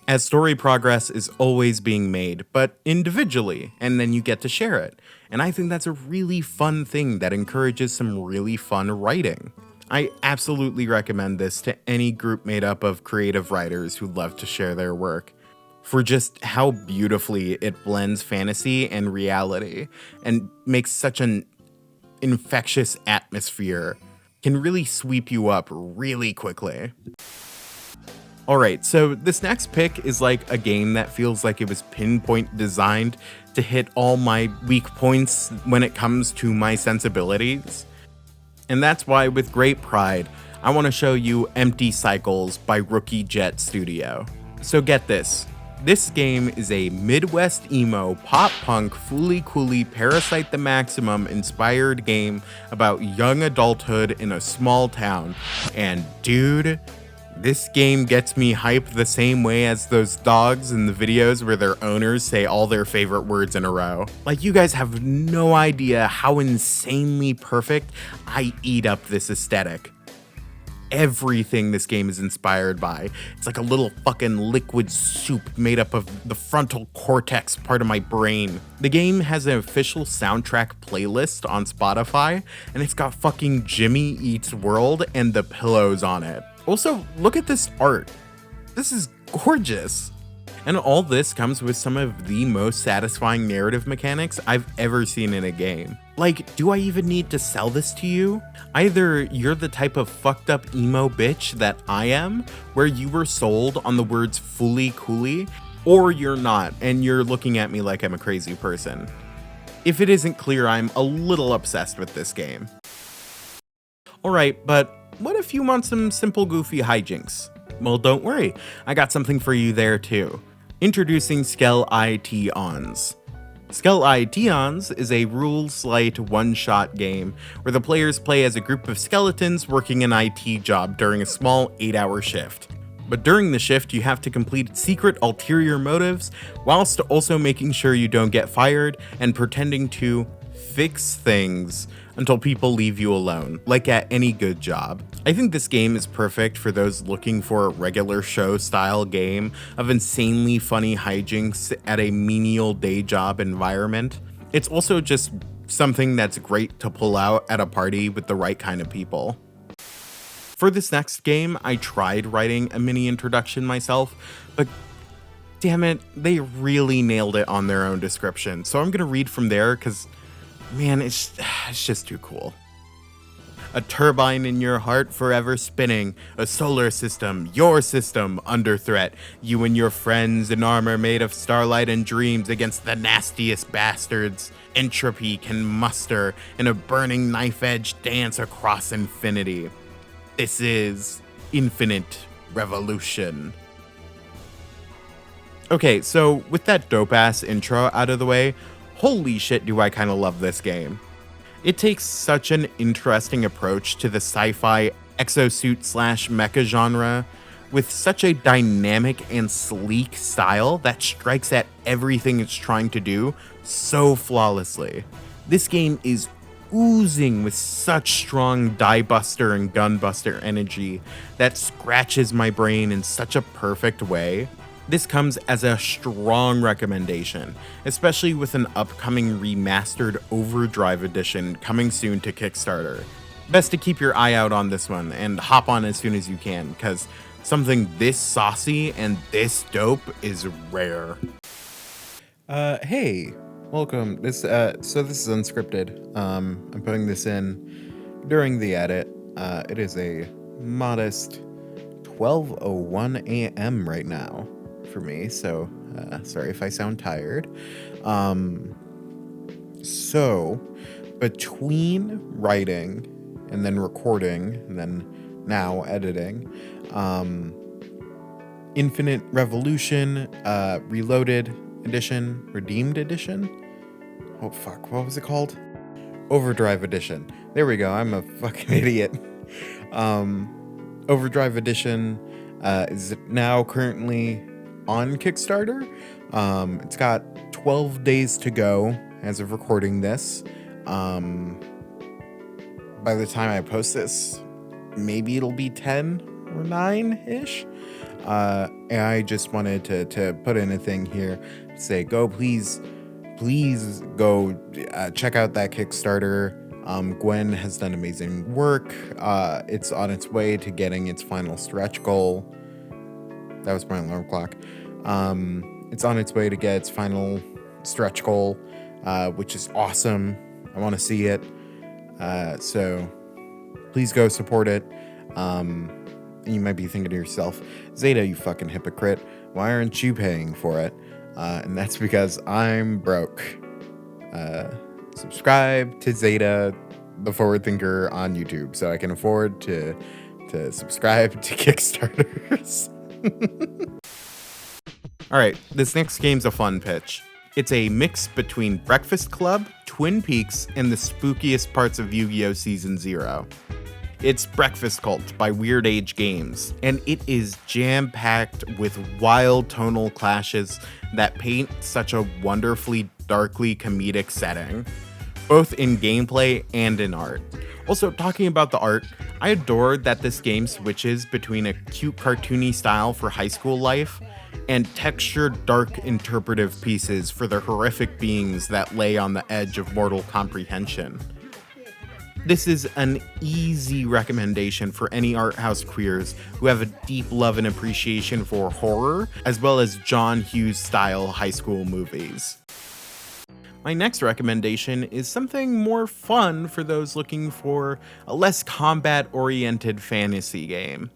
As story progress is always being made, but individually, and then you get to share it. And I think that's a really fun thing that encourages some really fun writing. I absolutely recommend this to any group made up of creative writers who love to share their work, for just how beautifully it blends fantasy and reality and makes such an infectious atmosphere, can really sweep you up really quickly. Alright, so this next pick is like a game that feels like it was pinpoint designed to hit all my weak points when it comes to my sensibilities. And that's why, with great pride, I want to show you Empty Cycles by Rookie Jet Studio. So get this. This game is a Midwest emo, pop-punk, fooly-cooly, Parasite the Maximum inspired game about young adulthood in a small town. And dude, this game gets me hyped the same way as those dogs in the videos where their owners say all their favorite words in a row. Like, you guys have no idea how insanely perfect I eat up this aesthetic. everything this game is inspired by. It's like a little fucking liquid soup made up of the frontal cortex part of my brain. The game has an official soundtrack playlist on Spotify, and it's got fucking Jimmy Eats World and The Pillows on it. Also, look at this art. This is gorgeous. And all this comes with some of the most satisfying narrative mechanics I've ever seen in a game. Like, do I even need to sell this to you? Either you're the type of fucked up emo bitch that I am, where you were sold on the words "fully cooly," or you're not, and you're looking at me like I'm a crazy person. If it isn't clear, I'm a little obsessed with this game. Alright, but what if you want some simple goofy hijinks? Well, don't worry, I got something for you there too. Introducing Skell IT-Ons. Skell IT-Ons is a rules-light one-shot game where the players play as a group of skeletons working an IT job during a small 8-hour shift. But during the shift, you have to complete secret ulterior motives, whilst also making sure you don't get fired and pretending to fix things until people leave you alone, like at any good job. I think this game is perfect for those looking for a regular show style game of insanely funny hijinks at a menial day job environment. It's also just something that's great to pull out at a party with the right kind of people. For this next game, I tried writing a mini introduction myself, but damn it, they really nailed it on their own description. So I'm gonna read from there because, man, it's just too cool. A turbine in your heart forever spinning, a solar system, your system, under threat. You and your friends in armor made of starlight and dreams against the nastiest bastards. Entropy can muster in a burning knife-edge dance across infinity. This is Infinite Revolution. Okay, so with that dope-ass intro out of the way, holy shit do I kinda love this game. It takes such an interesting approach to the sci-fi exosuit/mecha genre with such a dynamic and sleek style that strikes at everything it's trying to do so flawlessly. This game is oozing with such strong die-buster and gun-buster energy that scratches my brain in such a perfect way. This comes as a strong recommendation, especially with an upcoming remastered Overdrive edition coming soon to Kickstarter. Best to keep your eye out on this one and hop on as soon as you can, because something this saucy and this dope is rare. Hey, welcome. So this is unscripted. I'm putting this in during the edit. It is a modest 12:01 a.m. right now for me, so sorry if I sound tired. So between writing and then recording and then now editing, Infinite Revolution, Reloaded Edition, Redeemed Edition? Oh fuck, what was it called? Overdrive Edition. There we go, I'm a fucking idiot. Overdrive Edition is now currently on Kickstarter. It's got 12 days to go as of recording this. By the time I post this, maybe it'll be 10 or 9-ish. And I just wanted to put in a thing here, say please go check out that Kickstarter. Gwen has done amazing work. It's on its way to getting its final stretch goal. That was my alarm clock. It's on its way to get its final stretch goal, which is awesome. I want to see it. So please go support it. You might be thinking to yourself, Zeta, you fucking hypocrite. Why aren't you paying for it? And that's because I'm broke. Subscribe to Zeta, the Forward Thinker, on YouTube so I can afford to subscribe to Kickstarters. Alright, this next game's a fun pitch. It's a mix between Breakfast Club, Twin Peaks, and the spookiest parts of Yu-Gi-Oh! Season 0. It's Breakfast Cult by Weird Age Games, and it is jam-packed with wild tonal clashes that paint such a wonderfully darkly comedic setting, both in gameplay and in art. Also, talking about the art, I adore that this game switches between a cute cartoony style for high school life and textured dark interpretive pieces for the horrific beings that lay on the edge of mortal comprehension. This is an easy recommendation for any art house queers who have a deep love and appreciation for horror, as well as John Hughes style high school movies. My next recommendation is something more fun for those looking for a less combat-oriented fantasy game.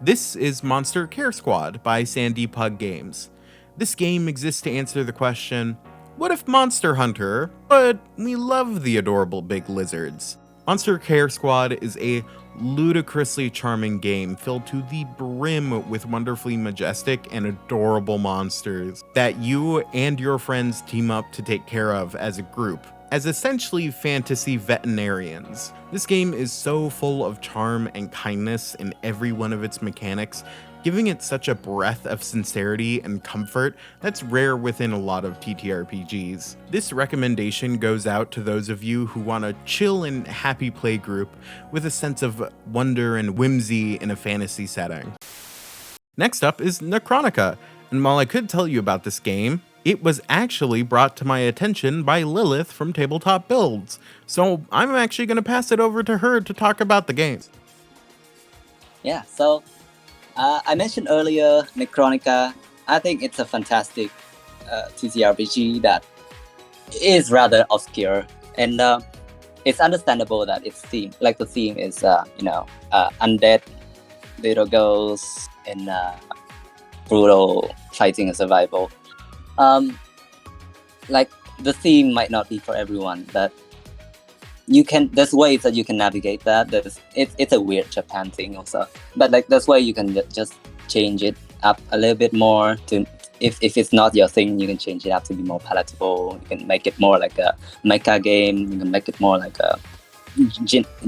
This is Monster Care Squad by Sandy Pug Games. This game exists to answer the question, what if Monster Hunter, but we love the adorable big lizards? Monster Care Squad is a ludicrously charming game filled to the brim with wonderfully majestic and adorable monsters that you and your friends team up to take care of as a group, as essentially fantasy veterinarians. This game is so full of charm and kindness in every one of its mechanics, giving it such a breath of sincerity and comfort that's rare within a lot of TTRPGs. This recommendation goes out to those of you who want a chill and happy play group with a sense of wonder and whimsy in a fantasy setting. Next up is Necronica, and while I could tell you about this game, it was actually brought to my attention by Lilith from Tabletop Builds, so I'm actually going to pass it over to her to talk about the game. Yeah, so I mentioned earlier Necronica. I think it's a fantastic TTRPG that is rather obscure, and it's understandable that its theme, like the theme, is undead little girls and brutal fighting and survival. Like the theme might not be for everyone, but there's ways that you can navigate that. It's a weird Japan thing also, but like there's way you can just change it up a little bit more to, if it's not your thing, you can change it up to be more palatable. You can make it more like a mecha game. You can make it more like a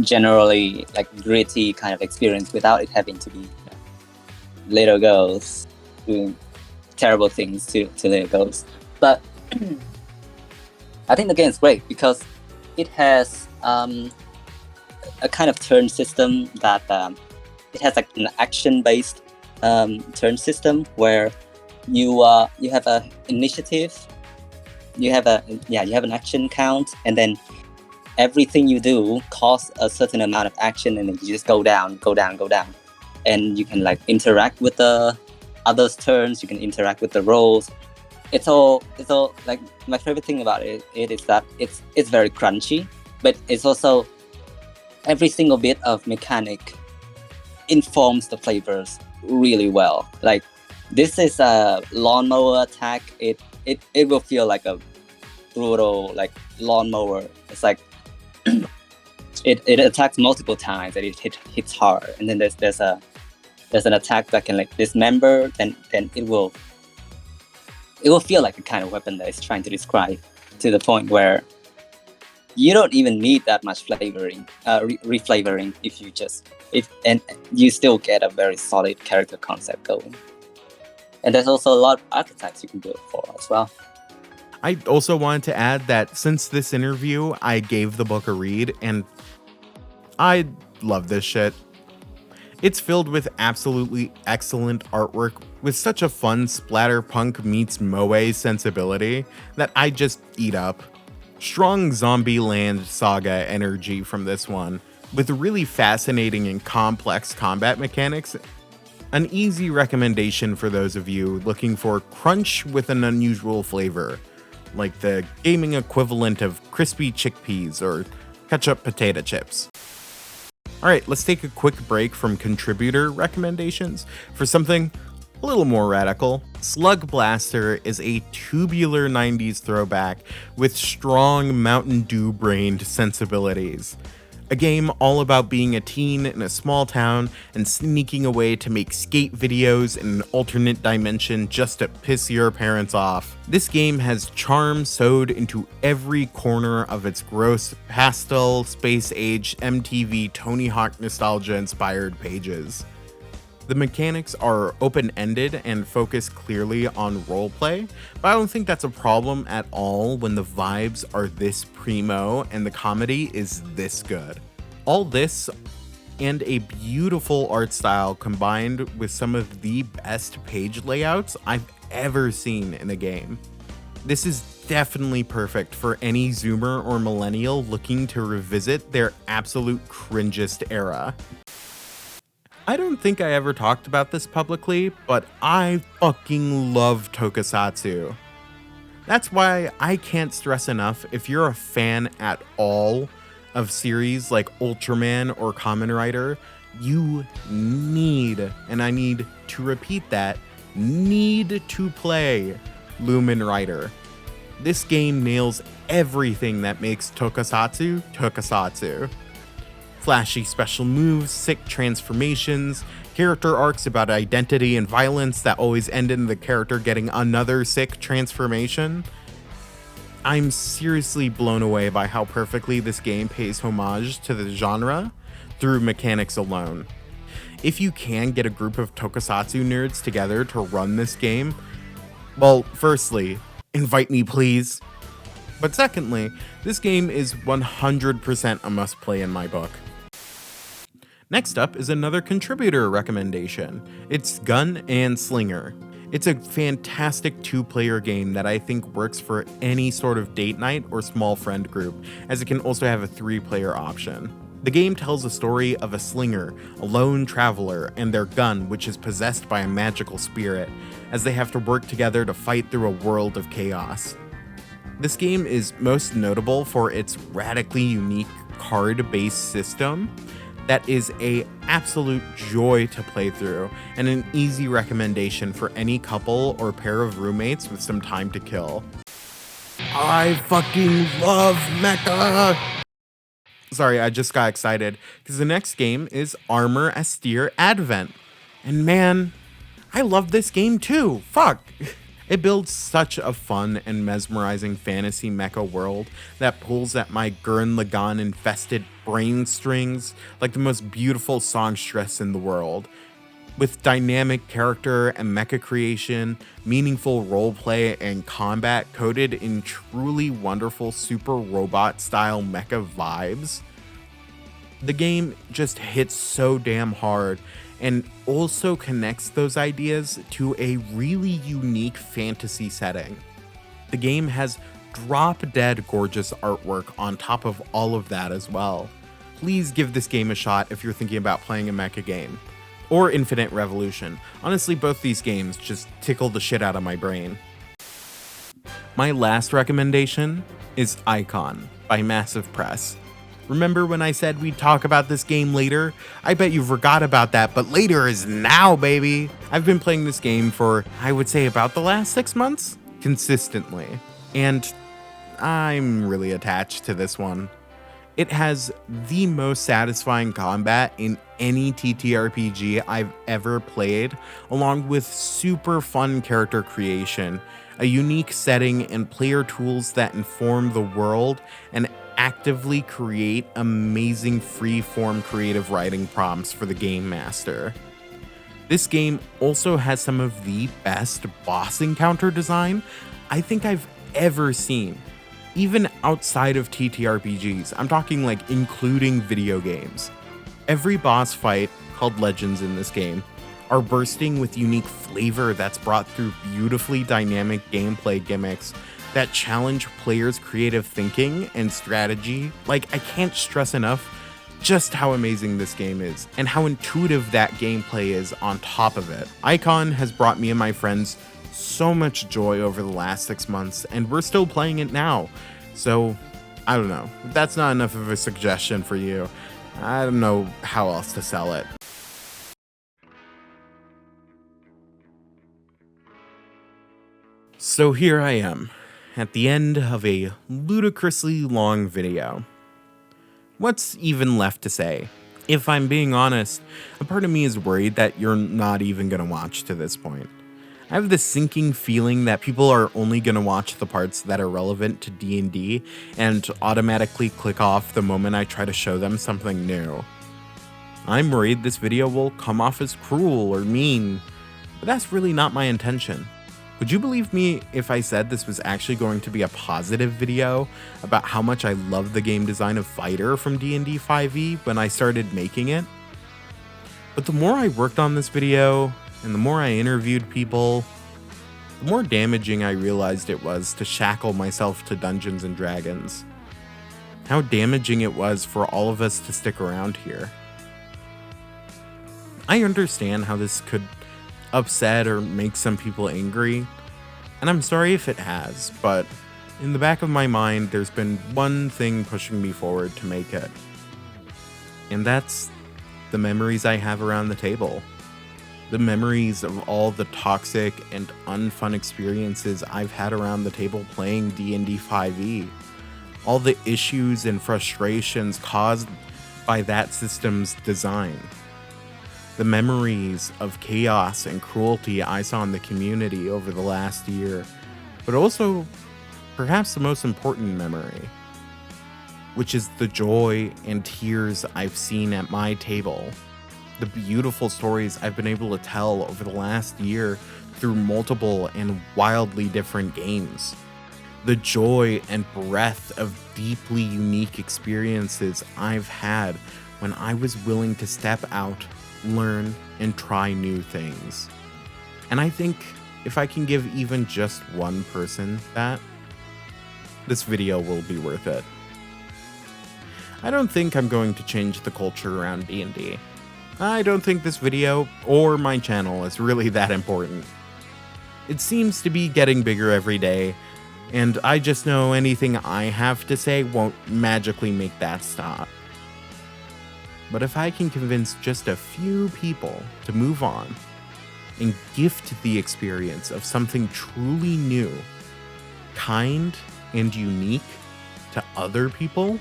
generally like gritty kind of experience without it having to be little girls doing terrible things to little girls. But I think the game is great because it has a kind of turn system that it has like an action-based turn system where you have an initiative, you have an action count, and then everything you do costs a certain amount of action, and then you just go down, and you can like interact with the others' turns. You can interact with the rolls. It's all like, my favorite thing about it is that it's very crunchy, but it's also every single bit of mechanic informs the flavors really well. Like this is a lawnmower attack. It will feel like a brutal like lawnmower. It's like it attacks multiple times and it hits hard. And then there's an attack that can like dismember. Then it will feel like a kind of weapon that it's trying to describe, to the point where you don't even need that much flavoring, reflavoring and you still get a very solid character concept going. And there's also a lot of archetypes you can do it for as well. I also wanted to add that since this interview, I gave the book a read, and I love this shit. It's filled with absolutely excellent artwork with such a fun splatterpunk meets moe sensibility that I just eat up. Strong Zombieland saga energy from this one, with really fascinating and complex combat mechanics. An easy recommendation for those of you looking for crunch with an unusual flavor, like the gaming equivalent of crispy chickpeas or ketchup potato chips. Alright, let's take a quick break from contributor recommendations for something a little more radical. Slug Blaster is a tubular 90s throwback with strong Mountain Dew-brained sensibilities. A game all about being a teen in a small town and sneaking away to make skate videos in an alternate dimension just to piss your parents off. This game has charm sewed into every corner of its gross pastel, space-age, MTV, Tony Hawk nostalgia-inspired pages. The mechanics are open-ended and focus clearly on roleplay, but I don't think that's a problem at all when the vibes are this primo and the comedy is this good. All this and a beautiful art style combined with some of the best page layouts I've ever seen in a game. This is definitely perfect for any Zoomer or Millennial looking to revisit their absolute cringest era. I don't think I ever talked about this publicly, but I fucking love Tokusatsu. That's why I can't stress enough, if you're a fan at all of series like Ultraman or Kamen Rider, you need, and I need to repeat that, need to play Lumen Rider. This game nails everything that makes Tokusatsu Tokusatsu. Flashy special moves, sick transformations, character arcs about identity and violence that always end in the character getting another sick transformation. I'm seriously blown away by how perfectly this game pays homage to the genre through mechanics alone. If you can get a group of Tokusatsu nerds together to run this game, well, firstly, invite me please. But secondly, this game is 100% a must-play in my book. Next up is another contributor recommendation. It's Gun and Slinger. It's a fantastic two-player game that I think works for any sort of date night or small friend group, as it can also have a 3-player option. The game tells a story of a slinger, a lone traveler, and their gun, which is possessed by a magical spirit, as they have to work together to fight through a world of chaos. This game is most notable for its radically unique card-based system that is a absolute joy to play through, and an easy recommendation for any couple or pair of roommates with some time to kill. I fucking love mecha! Sorry, I just got excited, because the next game is Armor Austere Advent. And man, I love this game too, fuck! It builds such a fun and mesmerizing fantasy mecha world that pulls at my Gurren Lagann infested brain strings like the most beautiful songstress in the world. With dynamic character and mecha creation, meaningful roleplay, and combat coated in truly wonderful super robot style mecha vibes, the game just hits so damn hard and also connects those ideas to a really unique fantasy setting. The game has drop-dead gorgeous artwork on top of all of that as well. Please give this game a shot if you're thinking about playing a mecha game. Or Infinite Revolution. Honestly, both these games just tickle the shit out of my brain. My last recommendation is Icon by Massive Press. Remember when I said we'd talk about this game later? I bet you forgot about that, but later is now, baby! I've been playing this game for, I would say, about the last 6 months? Consistently. And I'm really attached to this one. It has the most satisfying combat in any TTRPG I've ever played, along with super fun character creation, a unique setting, and player tools that inform the world and actively create amazing free-form creative writing prompts for the game master. This game also has some of the best boss encounter design I think I've ever seen, even outside of TTRPGs. I'm talking like including video games. Every boss fight, called Legends in this game, are bursting with unique flavor that's brought through beautifully dynamic gameplay gimmicks that challenge players' creative thinking and strategy. Like, I can't stress enough just how amazing this game is and how intuitive that gameplay is on top of it. Icon has brought me and my friends so much joy over the last 6 months, and we're still playing it now. So, I don't know. If that's not enough of a suggestion for you, I don't know how else to sell it. So here I am, at the end of a ludicrously long video. What's even left to say? If I'm being honest, a part of me is worried that you're not even gonna watch to this point. I have this sinking feeling that people are only gonna watch the parts that are relevant to D&D and automatically click off the moment I try to show them something new. I'm worried this video will come off as cruel or mean, but that's really not my intention. Would you believe me if I said this was actually going to be a positive video about how much I love the game design of Fighter from D&D 5e when I started making it? But the more I worked on this video, and the more I interviewed people, the more damaging I realized it was to shackle myself to Dungeons and Dragons. How damaging it was for all of us to stick around here. I understand how this could upset or make some people angry, and I'm sorry if it has, but in the back of my mind, there's been one thing pushing me forward to make it. And that's the memories I have around the table. The memories of all the toxic and unfun experiences I've had around the table playing D&D 5e. All the issues and frustrations caused by that system's design. The memories of chaos and cruelty I saw in the community over the last year, but also perhaps the most important memory, which is the joy and tears I've seen at my table. The beautiful stories I've been able to tell over the last year through multiple and wildly different games. The joy and breadth of deeply unique experiences I've had when I was willing to step out, learn, and try new things. And I think if I can give even just one person that, this video will be worth it. I don't think I'm going to change the culture around D&D. I don't think this video or my channel is really that important. It seems to be getting bigger every day, and I just know anything I have to say won't magically make that stop. But if I can convince just a few people to move on and gift the experience of something truly new, kind, and unique to other people,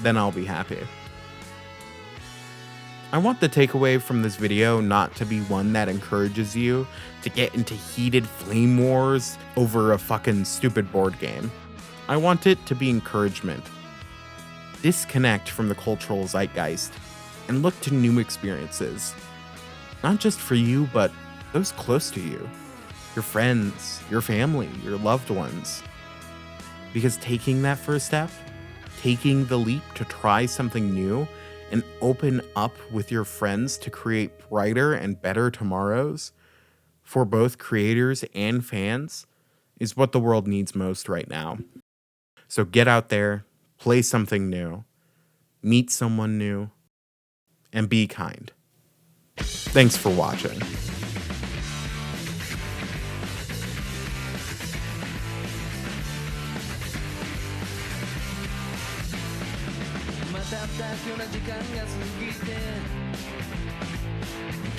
then I'll be happy. I want the takeaway from this video not to be one that encourages you to get into heated flame wars over a fucking stupid board game. I want it to be encouragement. Disconnect from the cultural zeitgeist and look to new experiences. Not just for you, but those close to you. Your friends, your family, your loved ones. Because taking that first step, taking the leap to try something new and open up with your friends to create brighter and better tomorrows for both creators and fans is what the world needs most right now. So get out there, play something new, meet someone new, and be kind. Thanks for watching. "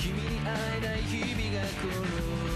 君に会えない日々がこの